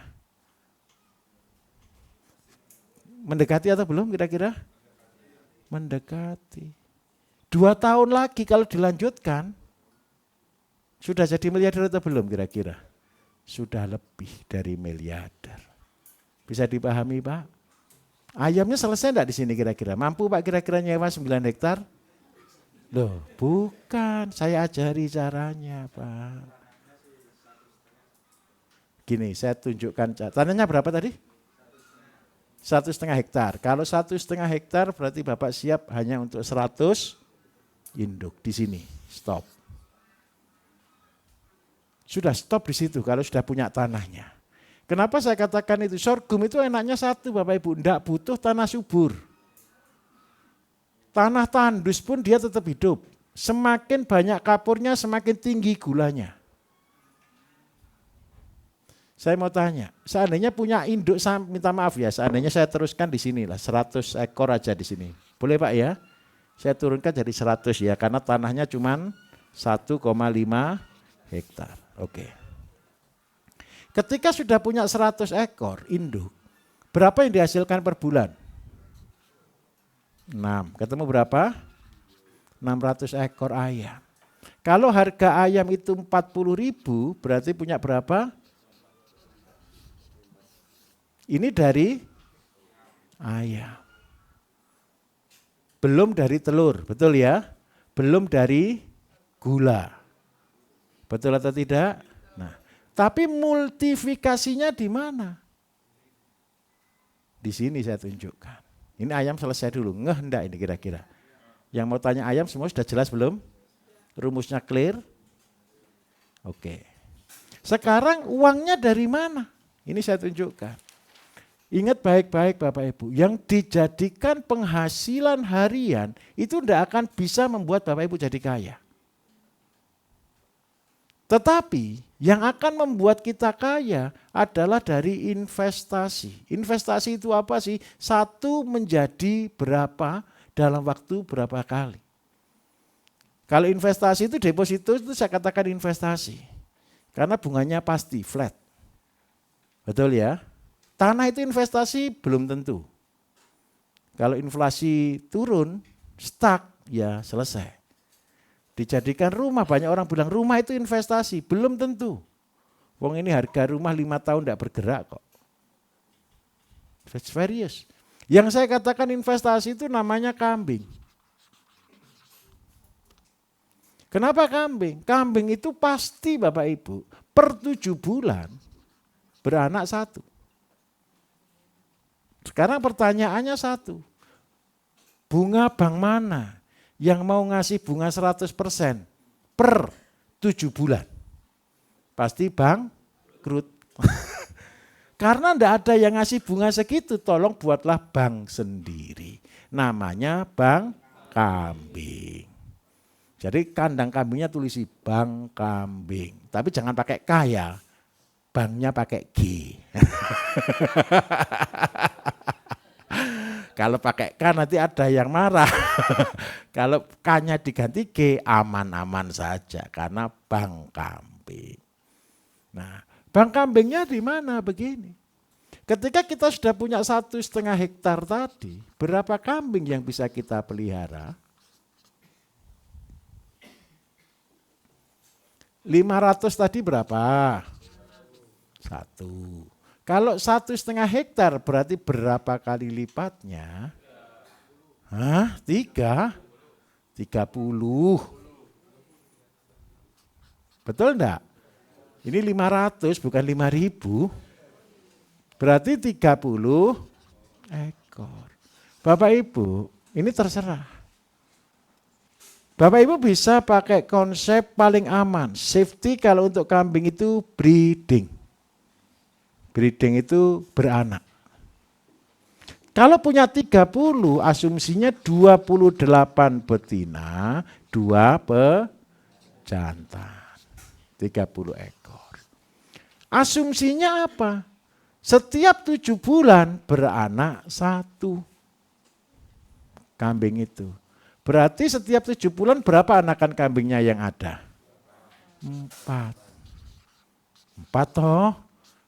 Mendekati atau belum kira-kira? Mendekati. 2 tahun lagi kalau dilanjutkan, sudah jadi miliarder atau belum kira-kira? Sudah lebih dari miliarder. Bisa dipahami Pak? Ayamnya selesai enggak di sini kira-kira? Mampu Pak kira-kira nyewa 9 hektar? Loh bukan, saya ajari caranya Pak. Gini, saya tunjukkan. Tanahnya berapa tadi? 1,5 hektar. Kalau 1,5 hektar berarti Bapak siap hanya untuk 100 induk di sini. Stop. Sudah stop di situ kalau sudah punya tanahnya. Kenapa saya katakan itu? Sorghum itu enaknya satu Bapak Ibu, enggak butuh tanah subur. Tanah tandus pun dia tetap hidup. Semakin banyak kapurnya, semakin tinggi gulanya. Saya mau tanya, seandainya punya induk, minta maaf ya, seandainya saya teruskan di sini lah, 100 ekor aja di sini. Boleh Pak ya? Saya turunkan jadi 100 ya, karena tanahnya cuma 1,5 hektar. Oke. Ketika sudah punya 100 ekor induk, berapa yang dihasilkan per bulan? 6. Ketemu berapa? 600 ekor ayam. Kalau harga ayam itu 40.000, berarti punya berapa? Ini dari ayam. Belum dari telur, betul ya? Belum dari gula. Betul atau tidak? Nah, tapi multifikasinya di mana? Di sini saya tunjukkan. Ini ayam selesai dulu, ngeh enggak ini kira-kira? Yang mau tanya ayam semua sudah jelas belum? Rumusnya clear? Oke. Sekarang uangnya dari mana? Ini saya tunjukkan. Ingat baik-baik Bapak Ibu, yang dijadikan penghasilan harian itu tidak akan bisa membuat Bapak Ibu jadi kaya. Tetapi yang akan membuat kita kaya adalah dari investasi. Investasi itu apa sih? Satu menjadi berapa dalam waktu berapa kali. Kalau investasi itu deposito itu saya katakan investasi. Karena bunganya pasti flat. Betul ya? Tanah itu investasi belum tentu. Kalau inflasi turun, stuck, ya selesai. Dijadikan rumah, banyak orang bilang rumah itu investasi, belum tentu. Wong ini harga rumah 5 tahun tidak bergerak kok. It's serious. Yang saya katakan investasi itu namanya kambing. Kenapa kambing? Kambing itu pasti Bapak Ibu, per 7 bulan beranak 1. Sekarang pertanyaannya satu, bunga bank mana yang mau ngasih bunga 100% per 7 bulan? Pasti bangkrut. Karena enggak ada yang ngasih bunga segitu, tolong buatlah bank sendiri. Namanya bank kambing. Jadi kandang kambingnya tulisi bank kambing. Tapi jangan pakai K ya, banknya pakai G. Kalau pakai K nanti ada yang marah. Kalau K-nya diganti G, aman-aman saja karena bank kambing. Nah, bank kambingnya di mana begini? Ketika kita sudah punya 1,5 hektar tadi, berapa kambing yang bisa kita pelihara? 500 tadi berapa? 1. Kalau 1,5 hektar berarti berapa kali lipatnya? 30. Betul enggak? Ini 500 bukan 5.000. Berarti 30 ekor. Bapak Ibu, ini terserah. Bapak Ibu bisa pakai konsep paling aman. Safety kalau untuk kambing itu breeding. Breeding itu beranak. Kalau punya 30, asumsinya 28 betina, 2 pejantan. 30 ekor. Asumsinya apa? Setiap 7 bulan beranak 1 kambing itu. Berarti setiap 7 bulan berapa anakan kambingnya yang ada? 4. 4 toh,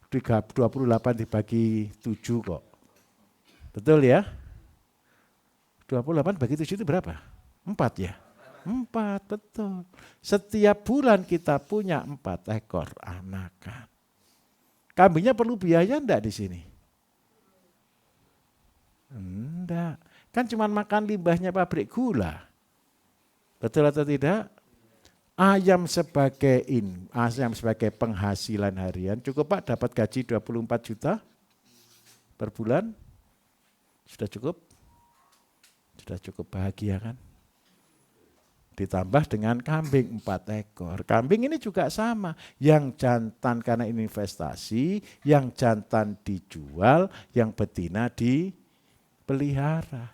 28 dibagi 7 kok. Betul ya? 28 bagi 7 itu berapa? 4 ya? 4, betul. Setiap bulan kita punya 4 ekor anakan. Kambingnya perlu biaya enggak di sini? Enggak. Kan cuma makan limbahnya pabrik gula. Betul atau tidak? Ayam sebagai penghasilan harian. Cukup Pak dapat gaji 24 juta per bulan? Sudah cukup? Sudah cukup bahagia kan? Ditambah dengan kambing 4 ekor. Kambing ini juga sama. Yang jantan karena ini investasi, yang jantan dijual, yang betina dipelihara.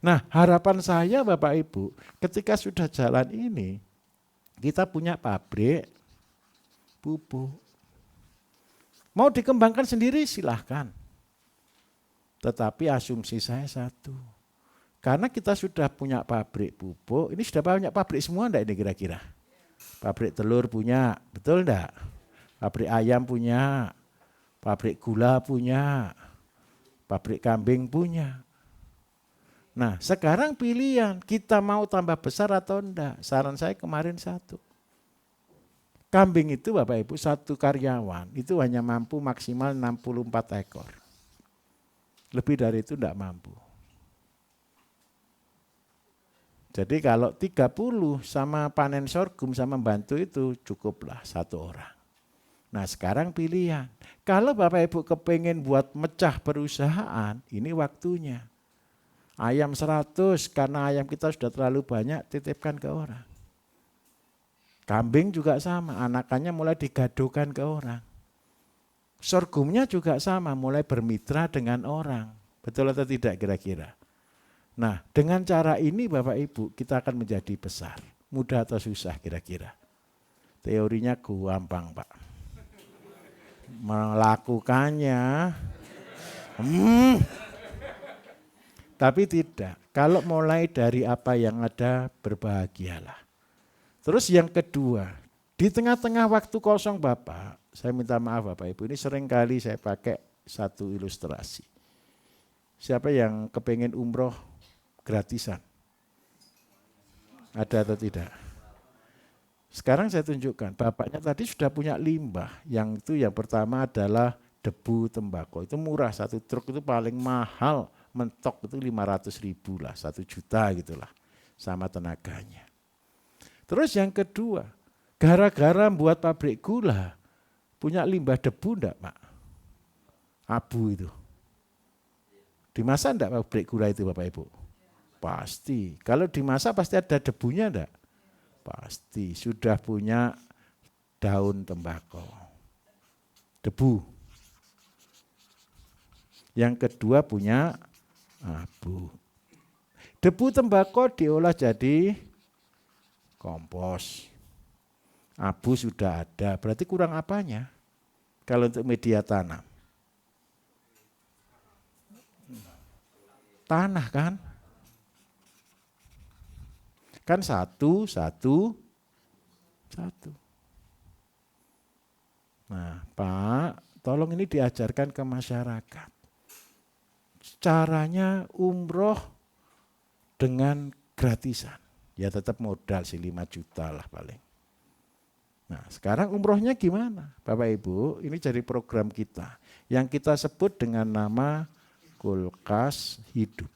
Nah, harapan saya Bapak Ibu, ketika sudah jalan ini, kita punya pabrik pupuk. Mau dikembangkan sendiri silahkan. Tetapi asumsi saya satu. Karena kita sudah punya pabrik pupuk, ini sudah banyak pabrik semua enggak ini kira-kira? Pabrik telur punya, betul enggak? Pabrik ayam punya, pabrik gula punya, pabrik kambing punya. Nah sekarang pilihan, kita mau tambah besar atau enggak? Saran saya kemarin 1. Kambing itu Bapak Ibu 1 karyawan, itu hanya mampu maksimal 64 ekor. Lebih dari itu enggak mampu. Jadi kalau 30 sama panen sorghum sama bantu itu cukuplah 1 orang. Nah sekarang pilihan. Kalau Bapak Ibu kepengen buat mecah perusahaan, ini waktunya. Ayam 100 karena ayam kita sudah terlalu banyak, titipkan ke orang. Kambing juga sama, anakannya mulai digaduhkan ke orang. Sorghumnya juga sama, mulai bermitra dengan orang. Betul atau tidak kira-kira? Nah, dengan cara ini Bapak Ibu kita akan menjadi besar. Mudah atau susah kira-kira? Teorinya gampang Pak. Melakukannya tapi tidak. Kalau mulai dari apa yang ada, berbahagialah. Terus yang kedua, di tengah-tengah waktu kosong Bapak, saya minta maaf Bapak Ibu, ini sering kali saya pakai satu ilustrasi. Siapa yang kepengen umroh gratisan? Ada atau tidak? Sekarang saya tunjukkan, bapaknya tadi sudah punya limbah. Yang itu yang pertama adalah debu tembakau. Itu murah, 1 truk itu paling mahal. Mentok itu 500.000 lah, 1 juta gitulah. Sama tenaganya. Terus yang kedua, gara-gara buat pabrik gula, punya limbah debu enggak Pak? Abu itu. Dimasak enggak pabrik gula itu Bapak Ibu? Pasti. Kalau dimasak pasti ada debunya enggak? Pasti. Sudah punya daun tembakau. Debu. Yang kedua punya abu. Debu tembakau diolah jadi kompos. Abu sudah ada, berarti kurang apanya? Kalau untuk media tanam. Tanah kan? Kan 1, 1. Nah Pak, Tolong ini diajarkan ke masyarakat. Caranya umroh dengan gratisan. Ya tetap modal sih 5 juta lah paling. Nah sekarang umrohnya gimana? Bapak Ibu, ini jadi program kita. Yang kita sebut dengan nama kulkas hidup.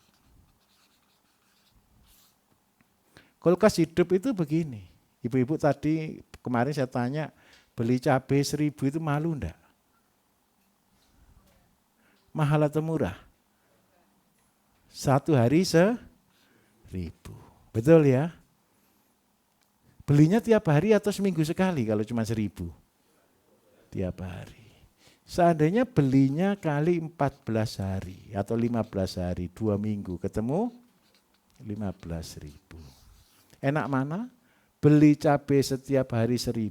Kulkas hidup itu begini. Ibu-ibu tadi kemarin saya tanya, beli cabai 1.000 itu malu enggak? Mahal atau murah? 1 hari 1.000. Betul ya? Belinya tiap hari atau seminggu sekali kalau cuma 1.000? Tiap hari. Seandainya belinya kali 14 hari atau 15 hari, 2 minggu, ketemu 15.000. Enak mana? Beli cabai setiap hari 1.000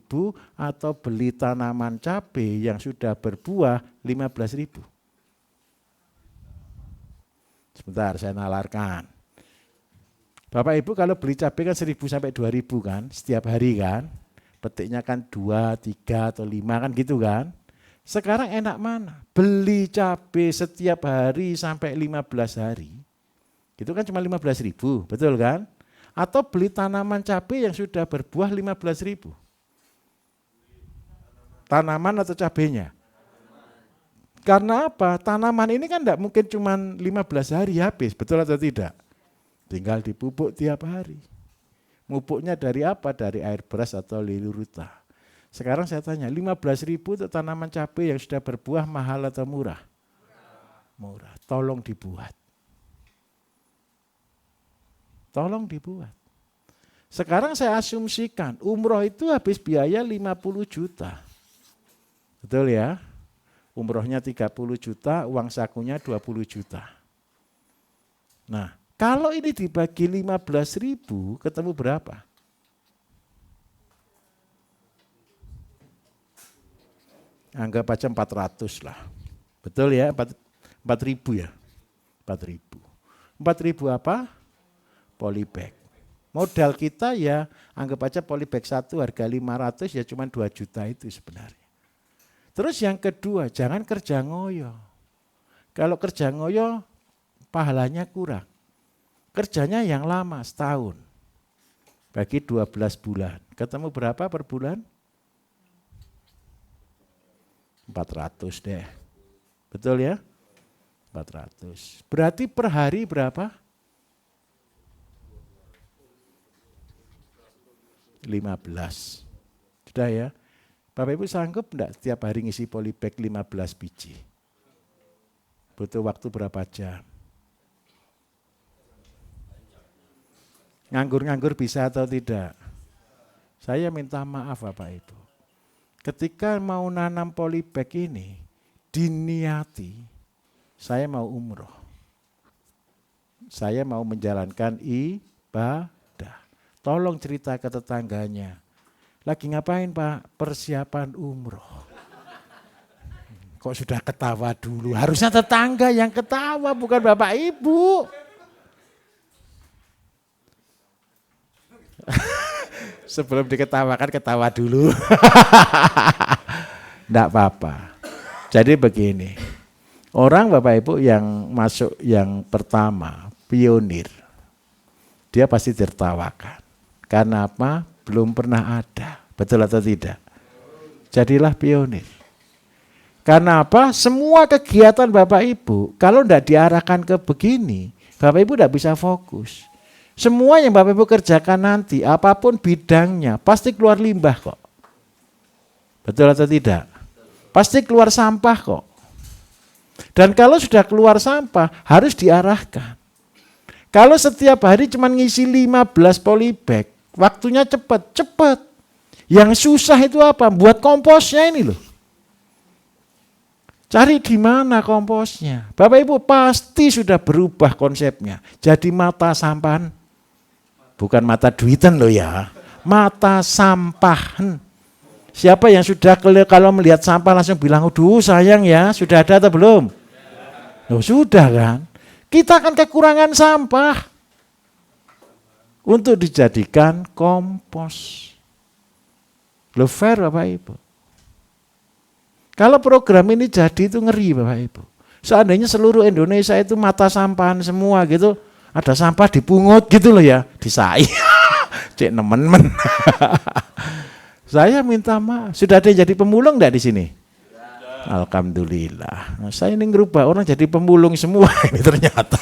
atau beli tanaman cabai yang sudah berbuah 15.000? Sebentar saya nalarkan. Bapak Ibu kalau beli cabai kan 1.000 sampai 2.000 kan setiap hari kan. Petiknya kan 2, 3 atau 5 kan gitu kan. Sekarang enak mana? Beli cabai setiap hari sampai 15 hari. Itu kan cuma 15.000, betul kan? Atau beli tanaman cabai yang sudah berbuah 15.000. Tanaman atau cabainya? Karena apa? Tanaman ini kan tidak mungkin cuma 15 hari habis, betul atau tidak? Tinggal dipupuk tiap hari. Mupuknya dari apa? Dari air beras atau liluruta. Sekarang saya tanya, 15.000 untuk tanaman cabai yang sudah berbuah mahal atau murah? Murah. Tolong dibuat. Tolong dibuat. Sekarang saya asumsikan umroh itu habis biaya 50 juta. Betul ya? Umrohnya 30 juta, uang sakunya 20 juta. Nah, kalau ini dibagi 15.000, ketemu berapa? Anggap aja 400 lah. Betul ya? 4.000 ya? 4.000. 4.000 apa? Polybag. Modal kita ya anggap aja polybag 1 harga 500 ya cuma 2 juta itu sebenarnya. Terus yang kedua, jangan kerja ngoyo. Kalau kerja ngoyo, pahalanya kurang. Kerjanya yang lama, setahun. Bagi 12 bulan. Ketemu berapa per bulan? 400 deh. Betul ya? 400. Berarti per hari berapa? 15. Sudah ya? Bapak Ibu sanggup enggak setiap hari ngisi polybag 15 biji? Butuh waktu berapa jam? Nganggur-nganggur bisa atau tidak? Saya minta maaf Bapak Ibu. Ketika mau nanam polybag ini, diniati, saya mau umroh. Saya mau menjalankan ibadah. Tolong cerita ke tetangganya. Lagi ngapain Pak? Persiapan umroh. Kok sudah ketawa dulu? Harusnya tetangga yang ketawa, bukan Bapak Ibu. Sebelum diketawakan, ketawa dulu. Enggak apa-apa. Jadi begini, orang Bapak Ibu yang masuk yang pertama, pionir, dia pasti tertawakan. Karena apa? Belum pernah ada. Betul atau tidak? Jadilah pionir. Karena apa? Semua kegiatan Bapak Ibu, kalau tidak diarahkan ke begini, Bapak Ibu tidak bisa fokus. Semua yang Bapak Ibu kerjakan nanti, apapun bidangnya, pasti keluar limbah kok. Betul atau tidak? Pasti keluar sampah kok. Dan kalau sudah keluar sampah, harus diarahkan. Kalau setiap hari cuma ngisi 15 polybag, waktunya cepat. Yang susah itu apa? Buat komposnya ini loh. Cari di mana komposnya. Bapak Ibu pasti sudah berubah konsepnya. Jadi mata sampahan. Bukan mata duitan loh ya. Mata sampahan. Siapa yang sudah kalau melihat sampah langsung bilang, aduh sayang ya, sudah ada atau belum? Loh sudah kan. Kita akan kekurangan sampah. Untuk dijadikan kompos. Loh fair Bapak Ibu. Kalau program ini jadi itu ngeri Bapak Ibu. Seandainya seluruh Indonesia itu mata sampahan semua gitu, ada sampah dipungut gitu loh ya, disai. Cek nemen-men. Saya minta maaf. Sudah ada yang jadi pemulung enggak di sini? Alhamdulillah. Nah, saya ini ngerubah orang jadi pemulung semua ini ternyata.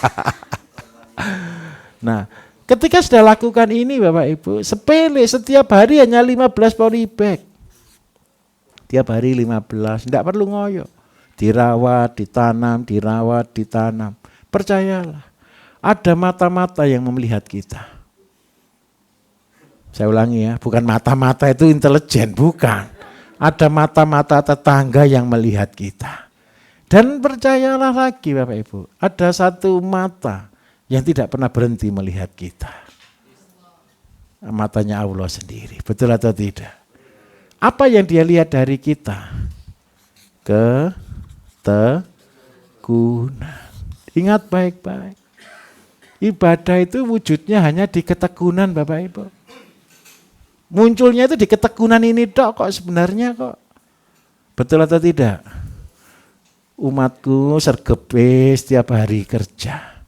Nah, ketika sudah lakukan ini Bapak Ibu, sepele setiap hari hanya 15 polybag. Tiap hari 15, enggak perlu ngoyo. Dirawat, ditanam. Percayalah, ada mata-mata yang melihat kita. Saya ulangi ya, bukan mata-mata itu intelijen, bukan. Ada mata-mata tetangga yang melihat kita. Dan percayalah lagi Bapak Ibu, ada satu mata yang tidak pernah berhenti melihat kita. Matanya Allah sendiri, betul atau tidak? Apa yang dia lihat dari kita? Ketekunan. Ingat baik-baik. Ibadah itu wujudnya hanya di ketekunan Bapak Ibu. Munculnya itu di ketekunan ini kok sebenarnya kok. Betul atau tidak? Umatku sergepe setiap hari kerja.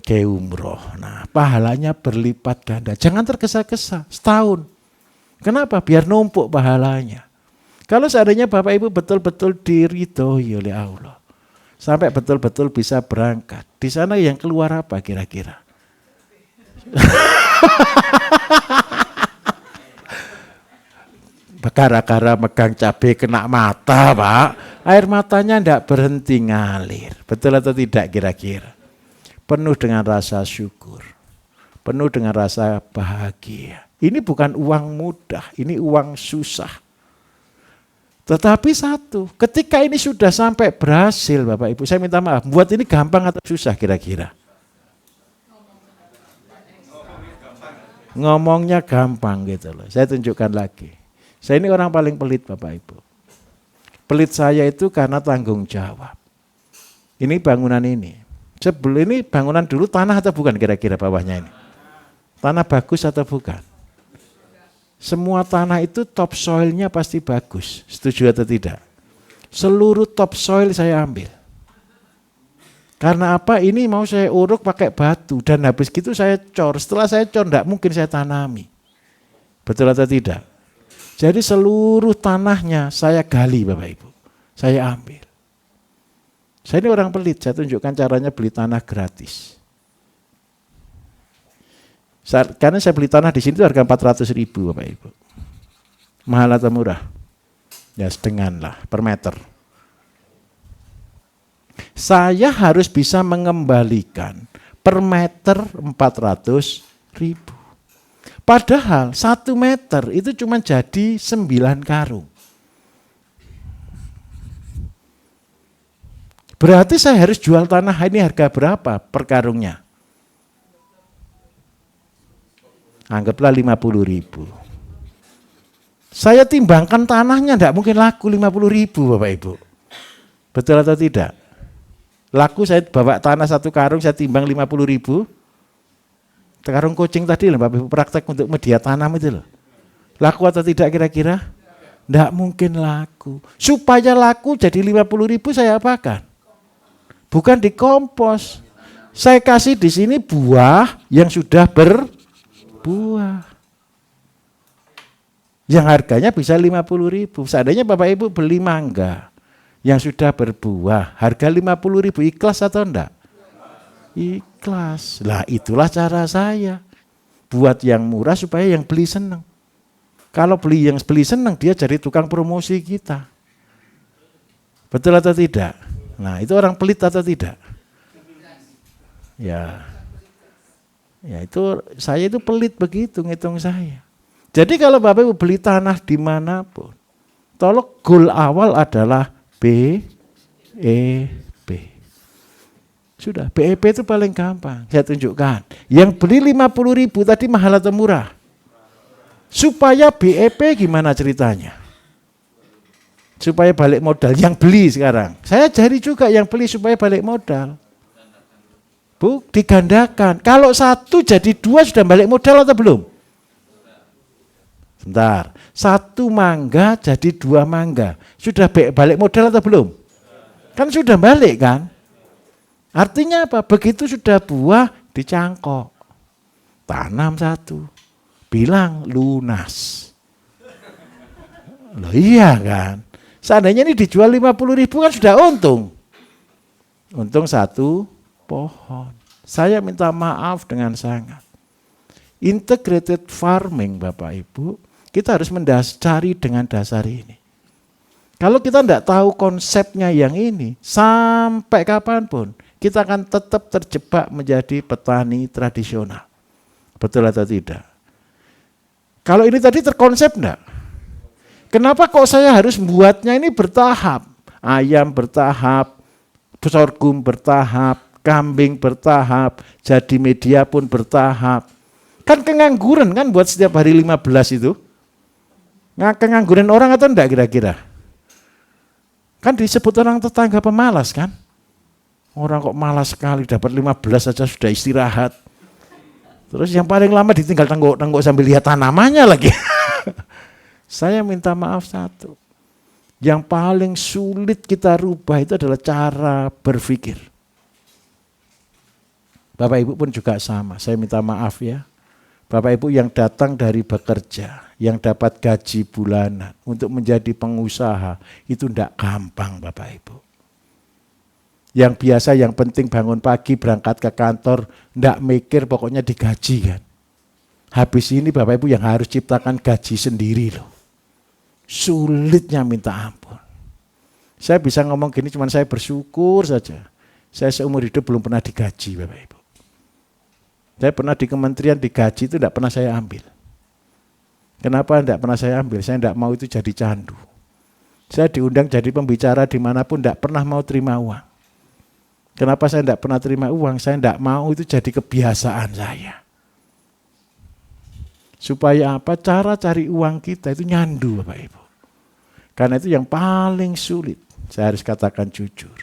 Ke umroh. Nah, pahalanya berlipat ganda. Jangan tergesa-gesa, setahun. Kenapa? Biar numpuk pahalanya. Kalau seandainya Bapak Ibu betul-betul diridhoi oleh Allah, sampai betul-betul bisa berangkat, di sana yang keluar apa kira-kira? Gara-gara megang cabai kena mata Pak, air matanya tidak berhenti ngalir. Betul atau tidak kira-kira? Penuh dengan rasa syukur, penuh dengan rasa bahagia. Ini bukan uang mudah, ini uang susah. Tetapi satu, ketika ini sudah sampai berhasil Bapak Ibu, saya minta maaf, buat ini gampang atau susah kira-kira? Ngomongnya gampang gitu loh, saya tunjukkan lagi. Saya ini orang paling pelit Bapak Ibu. Pelit saya itu karena tanggung jawab. Ini bangunan ini. Sebelum ini bangunan dulu tanah atau bukan kira-kira bawahnya ini? Tanah bagus atau bukan? Semua tanah itu top soilnya pasti bagus. Setuju atau tidak? Seluruh top soil saya ambil. Karena apa? Ini mau saya uruk pakai batu. Dan habis gitu saya cor. Setelah saya cor, enggak mungkin saya tanami. Betul atau tidak? Jadi seluruh tanahnya saya gali Bapak Ibu. Saya ambil. Saya ini orang pelit, saya tunjukkan caranya beli tanah gratis. Karena saya beli tanah di sini itu harga 400.000 Bapak Ibu. Mahal atau murah? Ya setengah lah per meter. Saya harus bisa mengembalikan per meter 400.000. Padahal 1 meter itu cuma jadi 9 karung. Berarti saya harus jual tanah ini harga berapa per karungnya? Anggaplah 50.000. Saya timbangkan tanahnya tidak mungkin laku 50.000 Bapak Ibu. Betul atau tidak? Laku saya bawa tanah 1 karung saya timbang 50.000. Karung kucing tadi loh Bapak Ibu praktek untuk media tanam itu loh. Laku atau tidak kira-kira? Tidak mungkin laku. Supaya laku jadi 50.000 saya apakan? Bukan dikompos. Saya kasih di sini buah yang sudah berbuah. Yang harganya bisa 50.000. Seandainya Bapak Ibu beli mangga yang sudah berbuah, harga 50.000 ikhlas atau enggak? Ikhlas. Lah itulah cara saya. Buat yang murah supaya yang beli senang. Kalau yang beli senang dia jadi tukang promosi kita. Betul atau tidak? Nah itu orang pelit atau tidak? Ya. Ya itu saya itu pelit begitu ngitung saya. Jadi kalau Bapak Ibu beli tanah dimanapun, tolong goal awal adalah BEP. Sudah, BEP itu paling gampang, saya tunjukkan. Yang beli 50.000 tadi mahal atau murah? Supaya BEP gimana ceritanya? Supaya balik modal, yang beli sekarang. Saya cari juga yang beli supaya balik modal. Bu, digandakan. Kalau 1 jadi 2 sudah balik modal atau belum? Sebentar, 1 mangga jadi 2 mangga. Sudah balik modal atau belum? Kan sudah balik kan? Artinya apa? Begitu sudah buah dicangkok. Tanam 1. Bilang lunas. Loh iya kan? Seandainya ini dijual 50.000 kan sudah untung. Untung 1 pohon. Saya minta maaf dengan sangat. Integrated farming Bapak Ibu, kita harus mendasari dengan dasar ini. Kalau kita tidak tahu konsepnya yang ini, sampai kapanpun, kita akan tetap terjebak menjadi petani tradisional. Betul atau tidak? Kalau ini tadi terkonsep enggak? Kenapa kok saya harus membuatnya ini bertahap? Ayam bertahap, sorghum bertahap, kambing bertahap, jadi media pun bertahap. Kan kengangguran kan buat setiap hari 15 itu. Nah, kengangguran orang atau enggak kira-kira? Kan disebut orang tetangga pemalas kan? Orang kok malas sekali, dapat 15 saja sudah istirahat. Terus yang paling lama ditinggal tangguk-tangguk sambil lihat tanamannya lagi. Saya minta maaf satu. Yang paling sulit kita rubah itu adalah cara berpikir. Bapak Ibu pun juga sama, saya minta maaf ya. Bapak Ibu yang datang dari bekerja, yang dapat gaji bulanan untuk menjadi pengusaha, itu tidak gampang Bapak Ibu. Yang biasa yang penting bangun pagi berangkat ke kantor, tidak mikir pokoknya digaji kan. Habis ini Bapak Ibu yang harus ciptakan gaji sendiri loh. Sulitnya minta ampun. Saya bisa ngomong gini cuman saya bersyukur saja. Saya seumur hidup belum pernah digaji Bapak Ibu. Saya pernah di kementerian digaji itu tidak pernah saya ambil. Kenapa tidak pernah saya ambil? Saya tidak mau itu jadi candu. Saya diundang jadi pembicara dimanapun tidak pernah mau terima uang. Kenapa saya tidak pernah terima uang? Saya tidak mau itu jadi kebiasaan saya. Supaya apa? Cara cari uang kita itu nyandu Bapak Ibu. Karena itu yang paling sulit. Saya harus katakan jujur.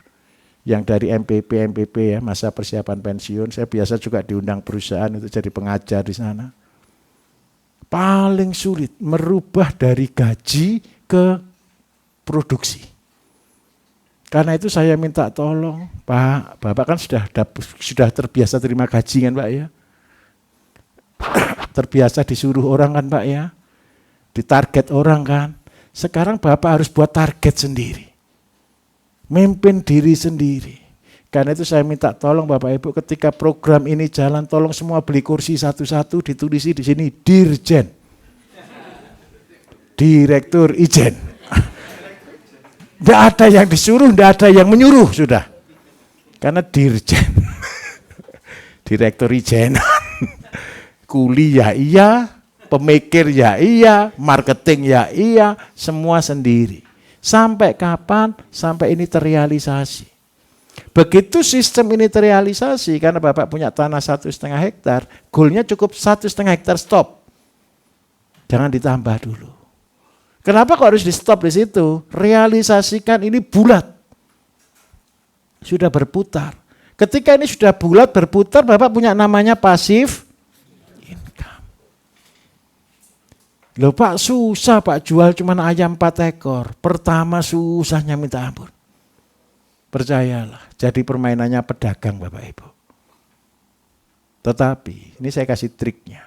Yang dari MPP ya, masa persiapan pensiun, saya biasa juga diundang perusahaan untuk jadi pengajar di sana. Paling sulit merubah dari gaji ke produksi. Karena itu saya minta tolong, Pak, Bapak kan sudah terbiasa terima gaji kan Pak ya. Terbiasa disuruh orang kan Pak ya. Ditarget orang kan. Sekarang Bapak harus buat target sendiri. Mimpin diri sendiri. Karena itu saya minta tolong Bapak Ibu ketika program ini jalan tolong semua beli kursi satu-satu ditulisi di sini Dirjen. Direktur Ijen. Tidak ada yang disuruh, tidak ada yang menyuruh sudah. Karena Dirjen. Direktur Ijen. Kuliah iya, pemikir ya iya, marketing ya iya, semua sendiri. Sampai kapan? Sampai ini terrealisasi. Begitu sistem ini terrealisasi, karena Bapak punya tanah 1,5 hektar, goalnya cukup 1,5 hektar stop. Jangan ditambah dulu. Kenapa kok harus di stop di situ? Realisasikan ini bulat. Sudah berputar. Ketika ini sudah bulat berputar, Bapak punya namanya pasif income. Loh Pak susah Pak jual cuma ayam 4 ekor. Pertama susahnya minta ampun. Percayalah, jadi permainannya pedagang Bapak Ibu. Tetapi ini saya kasih triknya.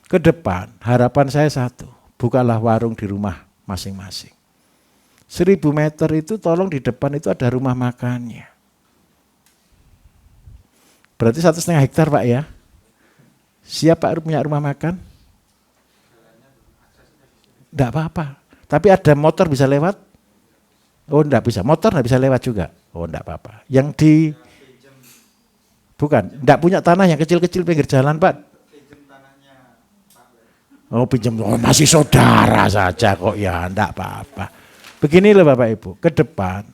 Ke depan harapan saya satu, bukalah warung di rumah masing-masing. 1.000 meter itu tolong di depan itu ada rumah makannya. Berarti 1,5 hektar Pak ya. Siapa punya rumah makan? Tidak apa-apa. Tapi ada motor bisa lewat? Oh enggak bisa. Motor enggak bisa lewat juga? Oh enggak apa-apa. Yang di... Bukan. Enggak punya tanah yang kecil-kecil pinggir jalan Pak? Oh pinjam. Oh masih saudara saja kok ya. Enggak apa-apa. Begini loh Bapak Ibu. Ke depan.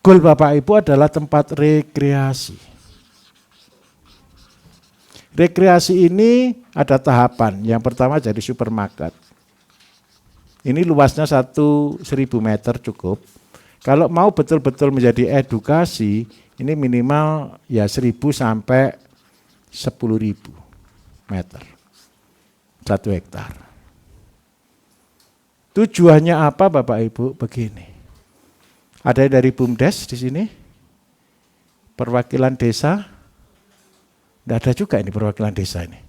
Goal Bapak Ibu adalah tempat rekreasi. Rekreasi ini ada tahapan. Yang pertama jadi supermarket. Ini luasnya 1.000 meter cukup. Kalau mau betul-betul menjadi edukasi, ini minimal ya 1.000 sampai 10.000 meter. 1 hektar. Tujuannya apa Bapak Ibu? Begini. Ada dari BUMDes di sini? Perwakilan desa? Tidak ada juga ini perwakilan desa ini.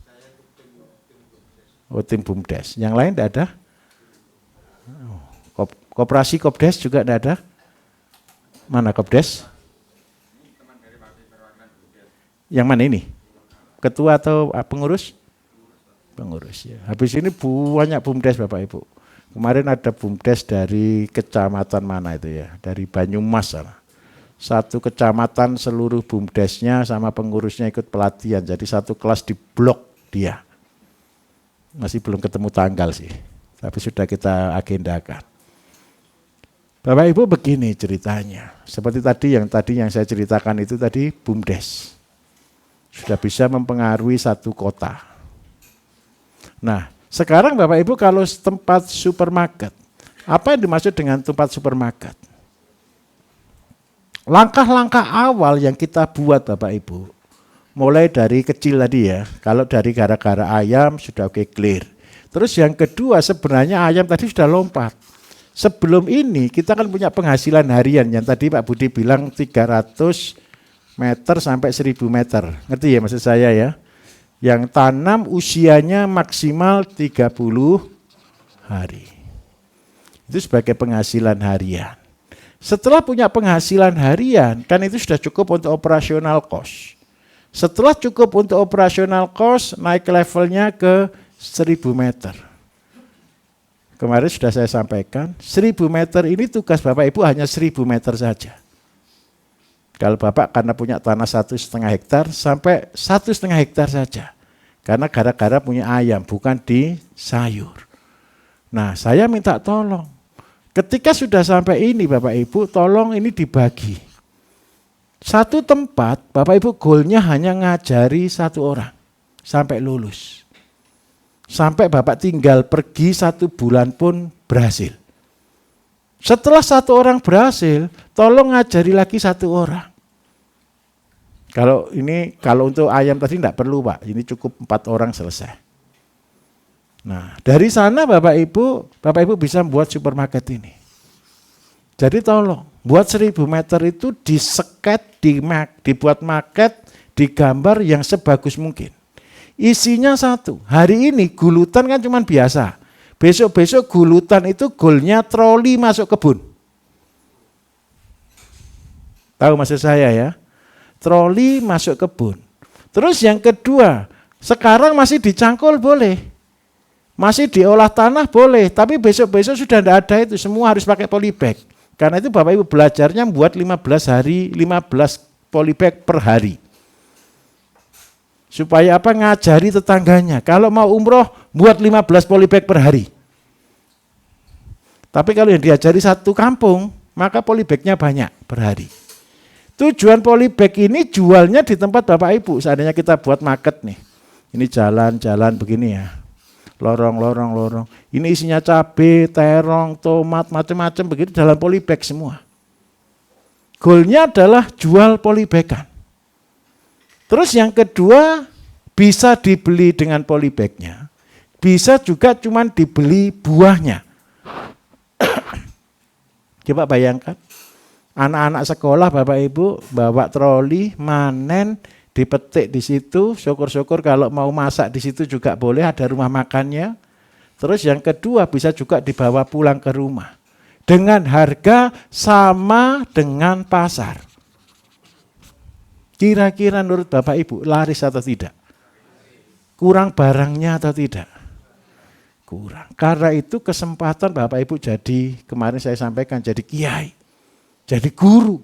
Oh, tim BUMDes. Yang lain tidak ada? Koperasi Kopdes juga tidak ada? Mana Kopdes? Yang mana ini? Ketua atau pengurus? Pengurus ya. Habis ini banyak BUMDes Bapak Ibu. Kemarin ada BUMDes dari kecamatan mana itu ya? Dari Banyumas sana. Satu kecamatan seluruh BUMDesnya sama pengurusnya ikut pelatihan. Jadi satu kelas di blok dia. Masih belum ketemu tanggal sih. Tapi sudah kita agendakan. Bapak Ibu begini ceritanya. Seperti tadi yang saya ceritakan itu tadi BUMDes. Sudah bisa mempengaruhi satu kota. Nah, sekarang Bapak Ibu kalau tempat supermarket, apa yang dimaksud dengan tempat supermarket? Langkah-langkah awal yang kita buat Bapak Ibu, mulai dari kecil tadi ya, kalau dari gara-gara ayam sudah oke clear. Terus yang kedua sebenarnya ayam tadi sudah lompat. Sebelum ini kita kan punya penghasilan harian yang tadi Pak Budi bilang 300 meter sampai 1000 meter. Ngerti ya maksud saya ya? Yang tanam usianya maksimal 30 hari. Itu sebagai penghasilan harian. Setelah punya penghasilan harian, kan itu sudah cukup untuk operasional cost. Setelah cukup untuk operasional cost, naik levelnya ke 1000 meter. Kemarin sudah saya sampaikan, 1000 meter ini tugas Bapak Ibu hanya 1000 meter saja. Kalau Bapak karena punya tanah 1,5 hektar sampai 1,5 hektar saja. Karena gara-gara punya ayam, bukan di sayur. Nah, saya minta tolong. Ketika sudah sampai ini Bapak Ibu, tolong ini dibagi. Satu tempat, Bapak Ibu goalnya hanya ngajari 1 orang. Sampai lulus. Sampai Bapak tinggal pergi 1 bulan pun berhasil. Setelah 1 orang berhasil, tolong ngajari lagi 1 orang. Kalau untuk ayam tadi tidak perlu Pak, ini cukup 4 orang selesai. Nah dari sana Bapak Ibu bisa buat supermarket ini. Jadi tolong, buat 1000 meter itu diseket, dibuat market, digambar yang sebagus mungkin. Isinya 1, hari ini gulutan kan cuma biasa. Besok-besok gulutan itu goalnya troli masuk kebun. Tahu maksud saya ya? Troli masuk kebun. Terus yang kedua, sekarang masih dicangkul boleh. Masih diolah tanah boleh. Tapi besok-besok sudah tidak ada itu. Semua harus pakai polybag. Karena itu Bapak Ibu belajarnya buat 15 polybag per hari. Supaya apa? Ngajari tetangganya. Kalau mau umroh, buat 15 polybag per hari. Tapi kalau yang diajari 1 kampung, maka polybagnya banyak per hari. Tujuan polybag ini jualnya di tempat Bapak Ibu. Seandainya kita buat market nih. Ini jalan-jalan begini ya. Lorong. Ini isinya cabai, terong, tomat, macam-macam begitu dalam polybag semua. Goalnya adalah jual polybagan. Terus yang kedua, bisa dibeli dengan polybagnya. Bisa juga cuma dibeli buahnya. Coba bayangkan, anak-anak sekolah Bapak Ibu bawa troli, manen, dipetik di situ, syukur-syukur kalau mau masak di situ juga boleh, ada rumah makannya. Terus yang kedua bisa juga dibawa pulang ke rumah. Dengan harga sama dengan pasar. Kira-kira menurut Bapak Ibu laris atau tidak? Kurang barangnya atau tidak? Kurang. Karena itu kesempatan Bapak Ibu jadi, kemarin saya sampaikan, jadi kiai. Jadi guru.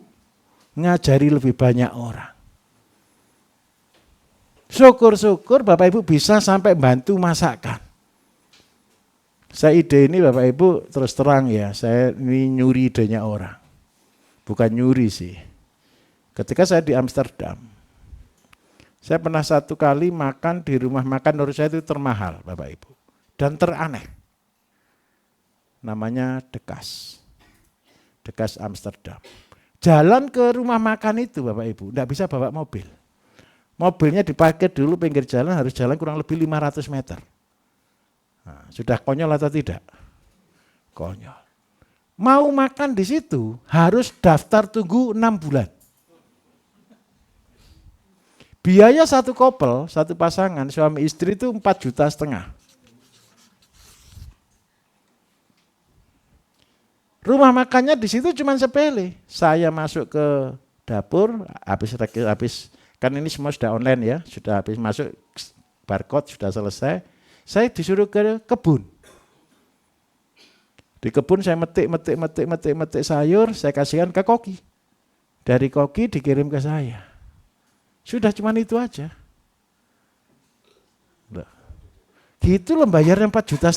Ngajari lebih banyak orang. Syukur-syukur Bapak Ibu bisa sampai bantu masakan. Saya ide ini Bapak Ibu terus terang ya, saya ini nyuri idenya orang. Bukan nyuri sih. Ketika saya di Amsterdam, saya pernah 1 kali makan di rumah makan menurut saya itu termahal Bapak Ibu. Dan teraneh. Namanya Dekas. Dekas Amsterdam. Jalan ke rumah makan itu Bapak Ibu, tidak bisa bawa mobil. Mobilnya diparkir dulu pinggir jalan, harus jalan kurang lebih 500 meter. Nah, sudah konyol atau tidak? Konyol. Mau makan di situ harus daftar tunggu 6 bulan. Biaya satu couple, satu pasangan suami istri itu 4,5 juta. Rumah makannya di situ cuma sepele. Saya masuk ke dapur, habis kan ini semua sudah online ya, sudah habis masuk barcode sudah selesai. Saya disuruh ke kebun. Di kebun saya metik sayur, saya kasihkan ke koki. Dari koki dikirim ke saya. Sudah cuma itu aja. Gitu loh bayarnya 4,5 juta.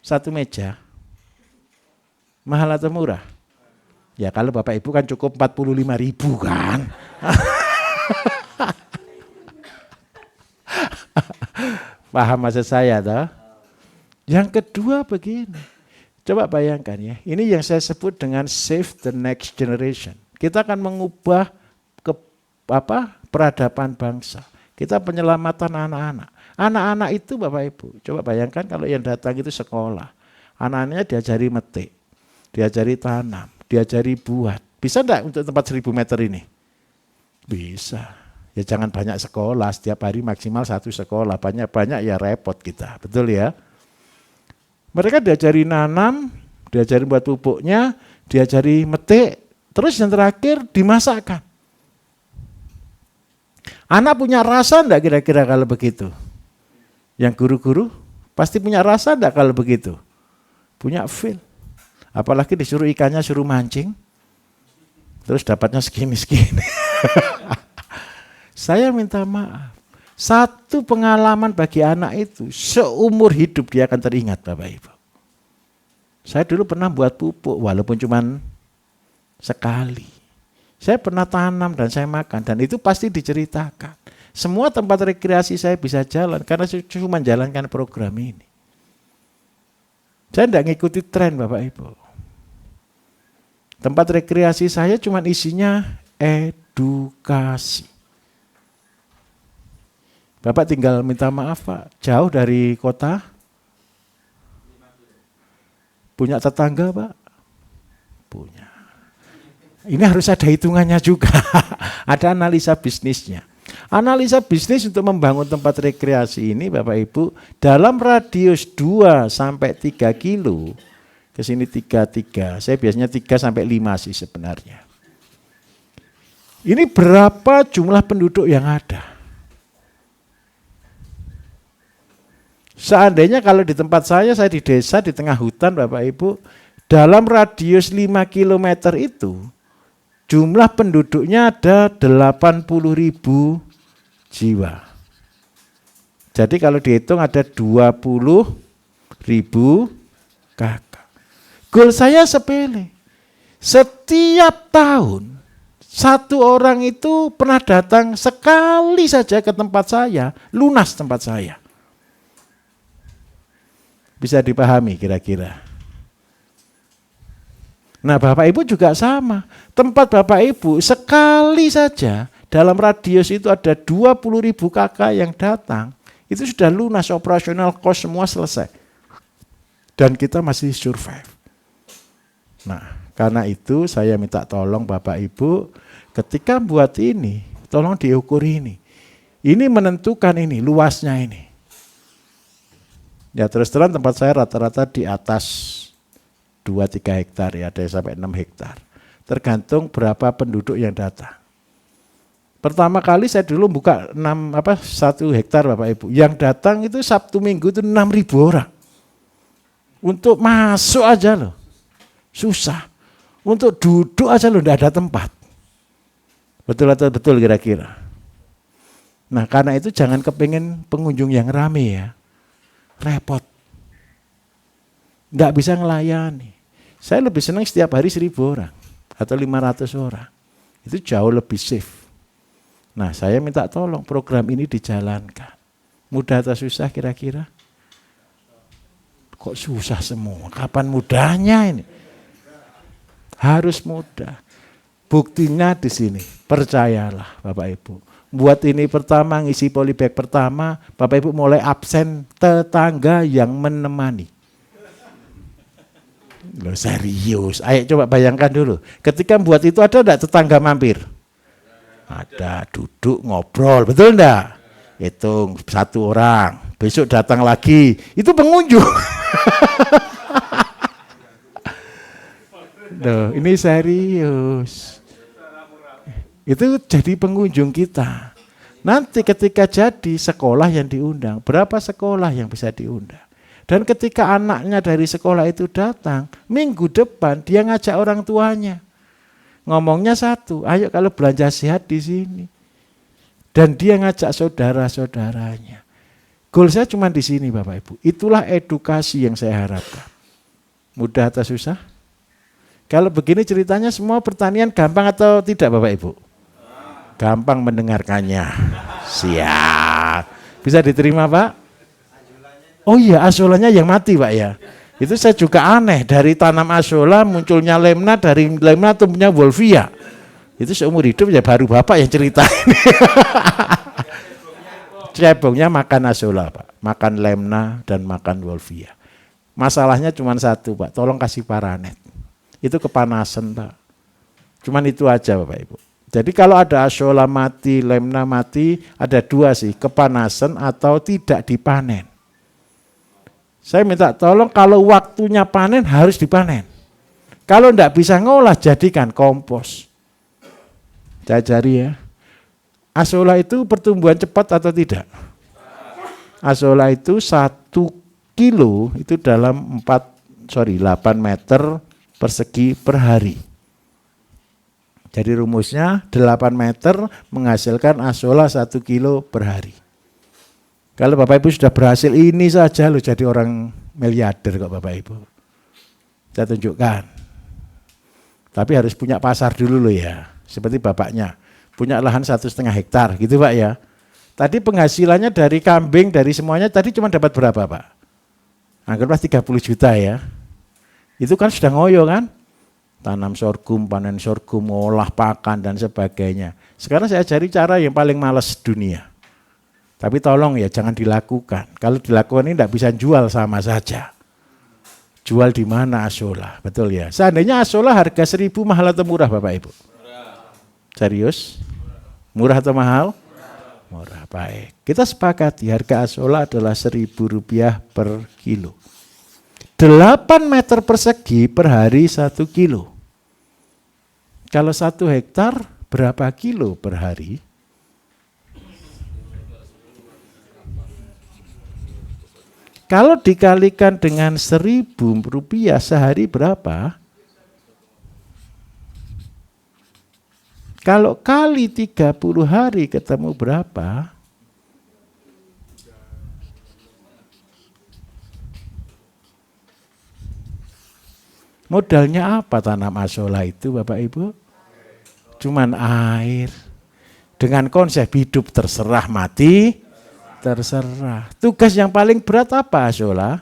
Satu meja. Mahal atau murah? Ya kalau Bapak Ibu kan cukup 45.000 kan. Paham maksud saya toh? Yang kedua begini. Coba bayangkan ya. Ini yang saya sebut dengan save the next generation. Kita akan mengubah peradaban bangsa. Kita penyelamatan anak-anak. Anak-anak itu Bapak Ibu, coba bayangkan kalau yang datang itu sekolah. Anak-anaknya diajari metik, diajari tanam, diajari buat. Bisa enggak untuk tempat 1.000 meter ini? Bisa. Ya jangan banyak sekolah, setiap hari maksimal 1 sekolah. Banyak-banyak ya repot kita, betul ya? Mereka diajari nanam, diajari buat pupuknya, diajari metik, terus yang terakhir dimasakkan. Anak punya rasa enggak kira-kira kalau begitu? Yang guru-guru pasti punya rasa enggak kalau begitu? Punya feel. Apalagi disuruh ikannya suruh mancing, terus dapatnya segini-segini. Saya minta maaf. Satu pengalaman bagi anak itu, seumur hidup dia akan teringat Bapak Ibu. Saya dulu pernah buat pupuk, walaupun cuma sekali. Saya pernah tanam dan saya makan, dan itu pasti diceritakan. Semua tempat rekreasi saya bisa jalan, karena saya cuma menjalankan program ini. Saya tidak ngikuti tren Bapak Ibu. Tempat rekreasi saya cuma isinya edukasi. Bapak tinggal minta maaf Pak, jauh dari kota? Punya tetangga Pak? Punya. Ini harus ada hitungannya juga, ada analisa bisnisnya. Analisa bisnis untuk membangun tempat rekreasi ini Bapak Ibu, dalam radius 2 sampai 3 kilo, ke sini 3, saya biasanya 3 sampai 5 sih sebenarnya. Ini berapa jumlah penduduk yang ada? Seandainya kalau di tempat saya di desa, di tengah hutan Bapak Ibu, dalam radius 5 km itu, jumlah penduduknya ada 80.000 jiwa. Jadi kalau dihitung ada 20.000 kakak. Goal saya sepele. Setiap tahun, satu orang itu pernah datang sekali saja ke tempat saya, lunas tempat saya. Bisa dipahami kira-kira. Nah Bapak Ibu juga sama. Tempat Bapak Ibu sekali saja dalam radius itu ada 20.000 kakak yang datang. Itu sudah lunas, operasional cost semua selesai. Dan kita masih survive. Nah karena itu saya minta tolong Bapak Ibu ketika buat ini, tolong diukur ini. Ini menentukan ini, luasnya ini. Ya terus terang tempat saya rata-rata di atas 2-3 hektar ya, ada yang sampai 6 hektar. Tergantung berapa penduduk yang datang. Pertama kali saya dulu buka 1 hektar Bapak Ibu. Yang datang itu Sabtu Minggu itu 6.000 orang. Untuk masuk aja loh, susah. Untuk duduk aja loh, tidak ada tempat. Betul atau betul kira-kira? Nah karena itu jangan kepingin pengunjung yang rame ya. Repot. Nggak bisa ngelayani. Saya lebih senang setiap hari 1.000 orang atau 500 orang. Itu jauh lebih safe. Nah saya minta tolong program ini dijalankan. Mudah atau susah kira-kira? Kok susah semua? Kapan mudahnya ini? Harus mudah. Buktinya di sini. Percayalah Bapak Ibu. Buat ini pertama, ngisi polybag pertama, Bapak Ibu mulai absen tetangga yang menemani. Loh serius, ayo coba bayangkan dulu. Ketika buat itu ada enggak tetangga mampir? Ada, duduk ngobrol, betul enggak? Hitung 1 orang, besok datang lagi, itu pengunjung. Loh, ini serius. Itu jadi pengunjung kita. Nanti ketika jadi sekolah yang diundang, berapa sekolah yang bisa diundang? Dan ketika anaknya dari sekolah itu datang, minggu depan dia ngajak orang tuanya. Ngomongnya satu, ayo kalau belanja sehat di sini. Dan dia ngajak saudara-saudaranya. Goal saya cuma di sini Bapak Ibu. Itulah edukasi yang saya harapkan. Mudah atau susah? Kalau begini ceritanya semua pertanian gampang atau tidak Bapak Ibu? Gampang mendengarkannya. Siap. Bisa diterima Pak? Oh iya, asolanya yang mati Pak ya. Itu saya juga aneh. Dari tanam asola munculnya lemna, dari lemna tumbuhnya wolvia. Itu seumur hidup ya baru Bapak yang cerita ini. Cebongnya makan asola Pak. Makan lemna dan makan wolvia. Masalahnya cuma satu Pak. Tolong kasih paranet. Itu kepanasan Pak. Cuman itu aja Bapak Ibu. Jadi kalau ada asola mati, lemna mati, ada 2 sih, kepanasan atau tidak dipanen. Saya minta tolong kalau waktunya panen harus dipanen. Kalau enggak bisa ngolah jadikan kompos. Saya cari ya. Asola itu pertumbuhan cepat atau tidak? Asola itu 1 kilo itu dalam 8 meter persegi per hari. Jadi rumusnya 8 meter menghasilkan asola 1 kilo per hari. Kalau Bapak Ibu sudah berhasil ini saja loh jadi orang miliarder kok Bapak Ibu. Saya tunjukkan. Tapi harus punya pasar dulu loh ya. Seperti bapaknya. Punya lahan 1,5 hektar gitu Pak ya. Tadi penghasilannya dari kambing, dari semuanya tadi cuma dapat berapa Pak? Anggaplah 30 juta ya. Itu kan sudah ngoyo kan? Tanam sorghum, panen sorghum, olah pakan dan sebagainya. Sekarang saya cari cara yang paling malas dunia. Tapi tolong ya jangan dilakukan. Kalau dilakukan ini tidak bisa jual sama saja. Jual di mana asola, betul ya. Seandainya asola harga 1.000 mahal atau murah Bapak Ibu? Serius? Murah atau mahal? Murah, baik. Kita sepakati harga asola adalah Rp1.000 per kilo. 8 meter persegi per hari 1 kilo. Kalau 1 hektar berapa kilo per hari? Kalau dikalikan dengan Rp1.000 sehari berapa? Kalau kali 30 hari ketemu berapa? Modalnya apa tanam asola itu Bapak Ibu? Cuman air. Dengan konsep hidup terserah mati terserah. Tugas yang paling berat apa asola?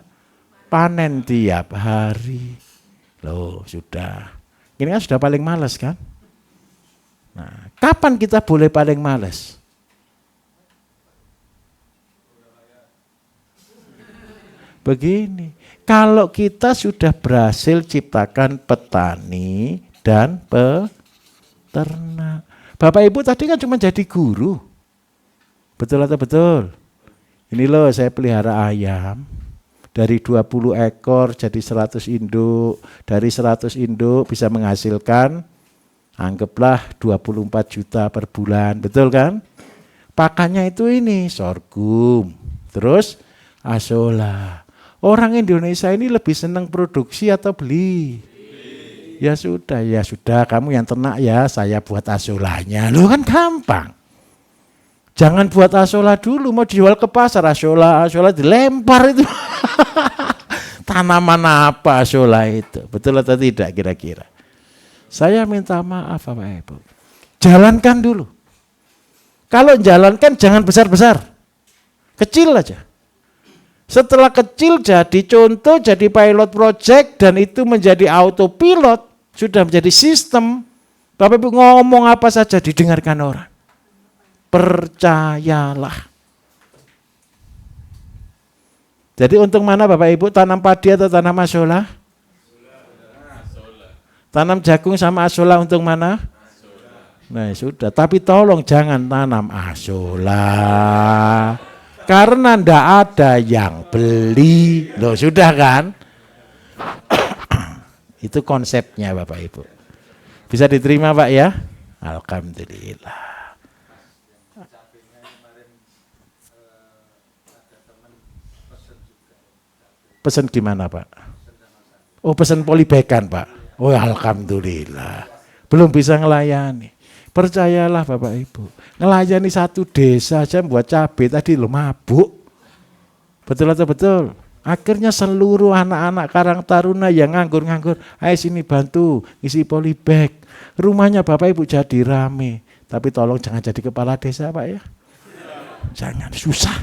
Panen tiap hari. Loh sudah. Ini kan sudah paling malas kan? Nah, kapan kita boleh paling malas? Begini, kalau kita sudah berhasil ciptakan petani dan peternak. Bapak Ibu tadi kan cuma jadi guru. Betul atau betul? Ini loh saya pelihara ayam. Dari 20 ekor jadi 100 induk. Dari 100 induk bisa menghasilkan anggaplah 24 juta per bulan. Betul kan? Pakannya itu ini sorghum. Terus asola. Orang Indonesia ini lebih senang produksi atau beli? Ya sudah, kamu yang ternak ya, saya buat asolanya. Loh kan gampang. Jangan buat asola dulu, mau dijual ke pasar asola dilempar itu. Tanaman apa asola itu? Betul atau tidak kira-kira? Saya minta maaf Bapak Ibu. Jalankan dulu. Kalau jalankan jangan besar-besar. Kecil aja. Setelah kecil jadi contoh, jadi pilot project, dan itu menjadi autopilot, sudah menjadi sistem. Bapak Ibu ngomong apa saja didengarkan orang. Percayalah. Jadi untung mana Bapak Ibu, tanam padi atau tanam asola? Tanam jagung sama asola untung mana? Nah sudah, tapi tolong jangan tanam asola. Karena ndak ada yang beli. Loh sudah kan? Itu konsepnya Bapak Ibu. Bisa diterima Pak ya? Alhamdulillah. Pesan gimana Pak? Oh pesan polibekan Pak. Oh alhamdulillah. Belum bisa ngelayani. Percayalah Bapak Ibu. Ngelayani satu desa aja buat cabai tadi lo mabuk. Betul atau betul? Akhirnya seluruh anak-anak Karang Taruna yang nganggur-nganggur, ayo sini bantu isi polybag. Rumahnya Bapak Ibu jadi rame. Tapi tolong jangan jadi kepala desa Pak ya. Jangan, susah.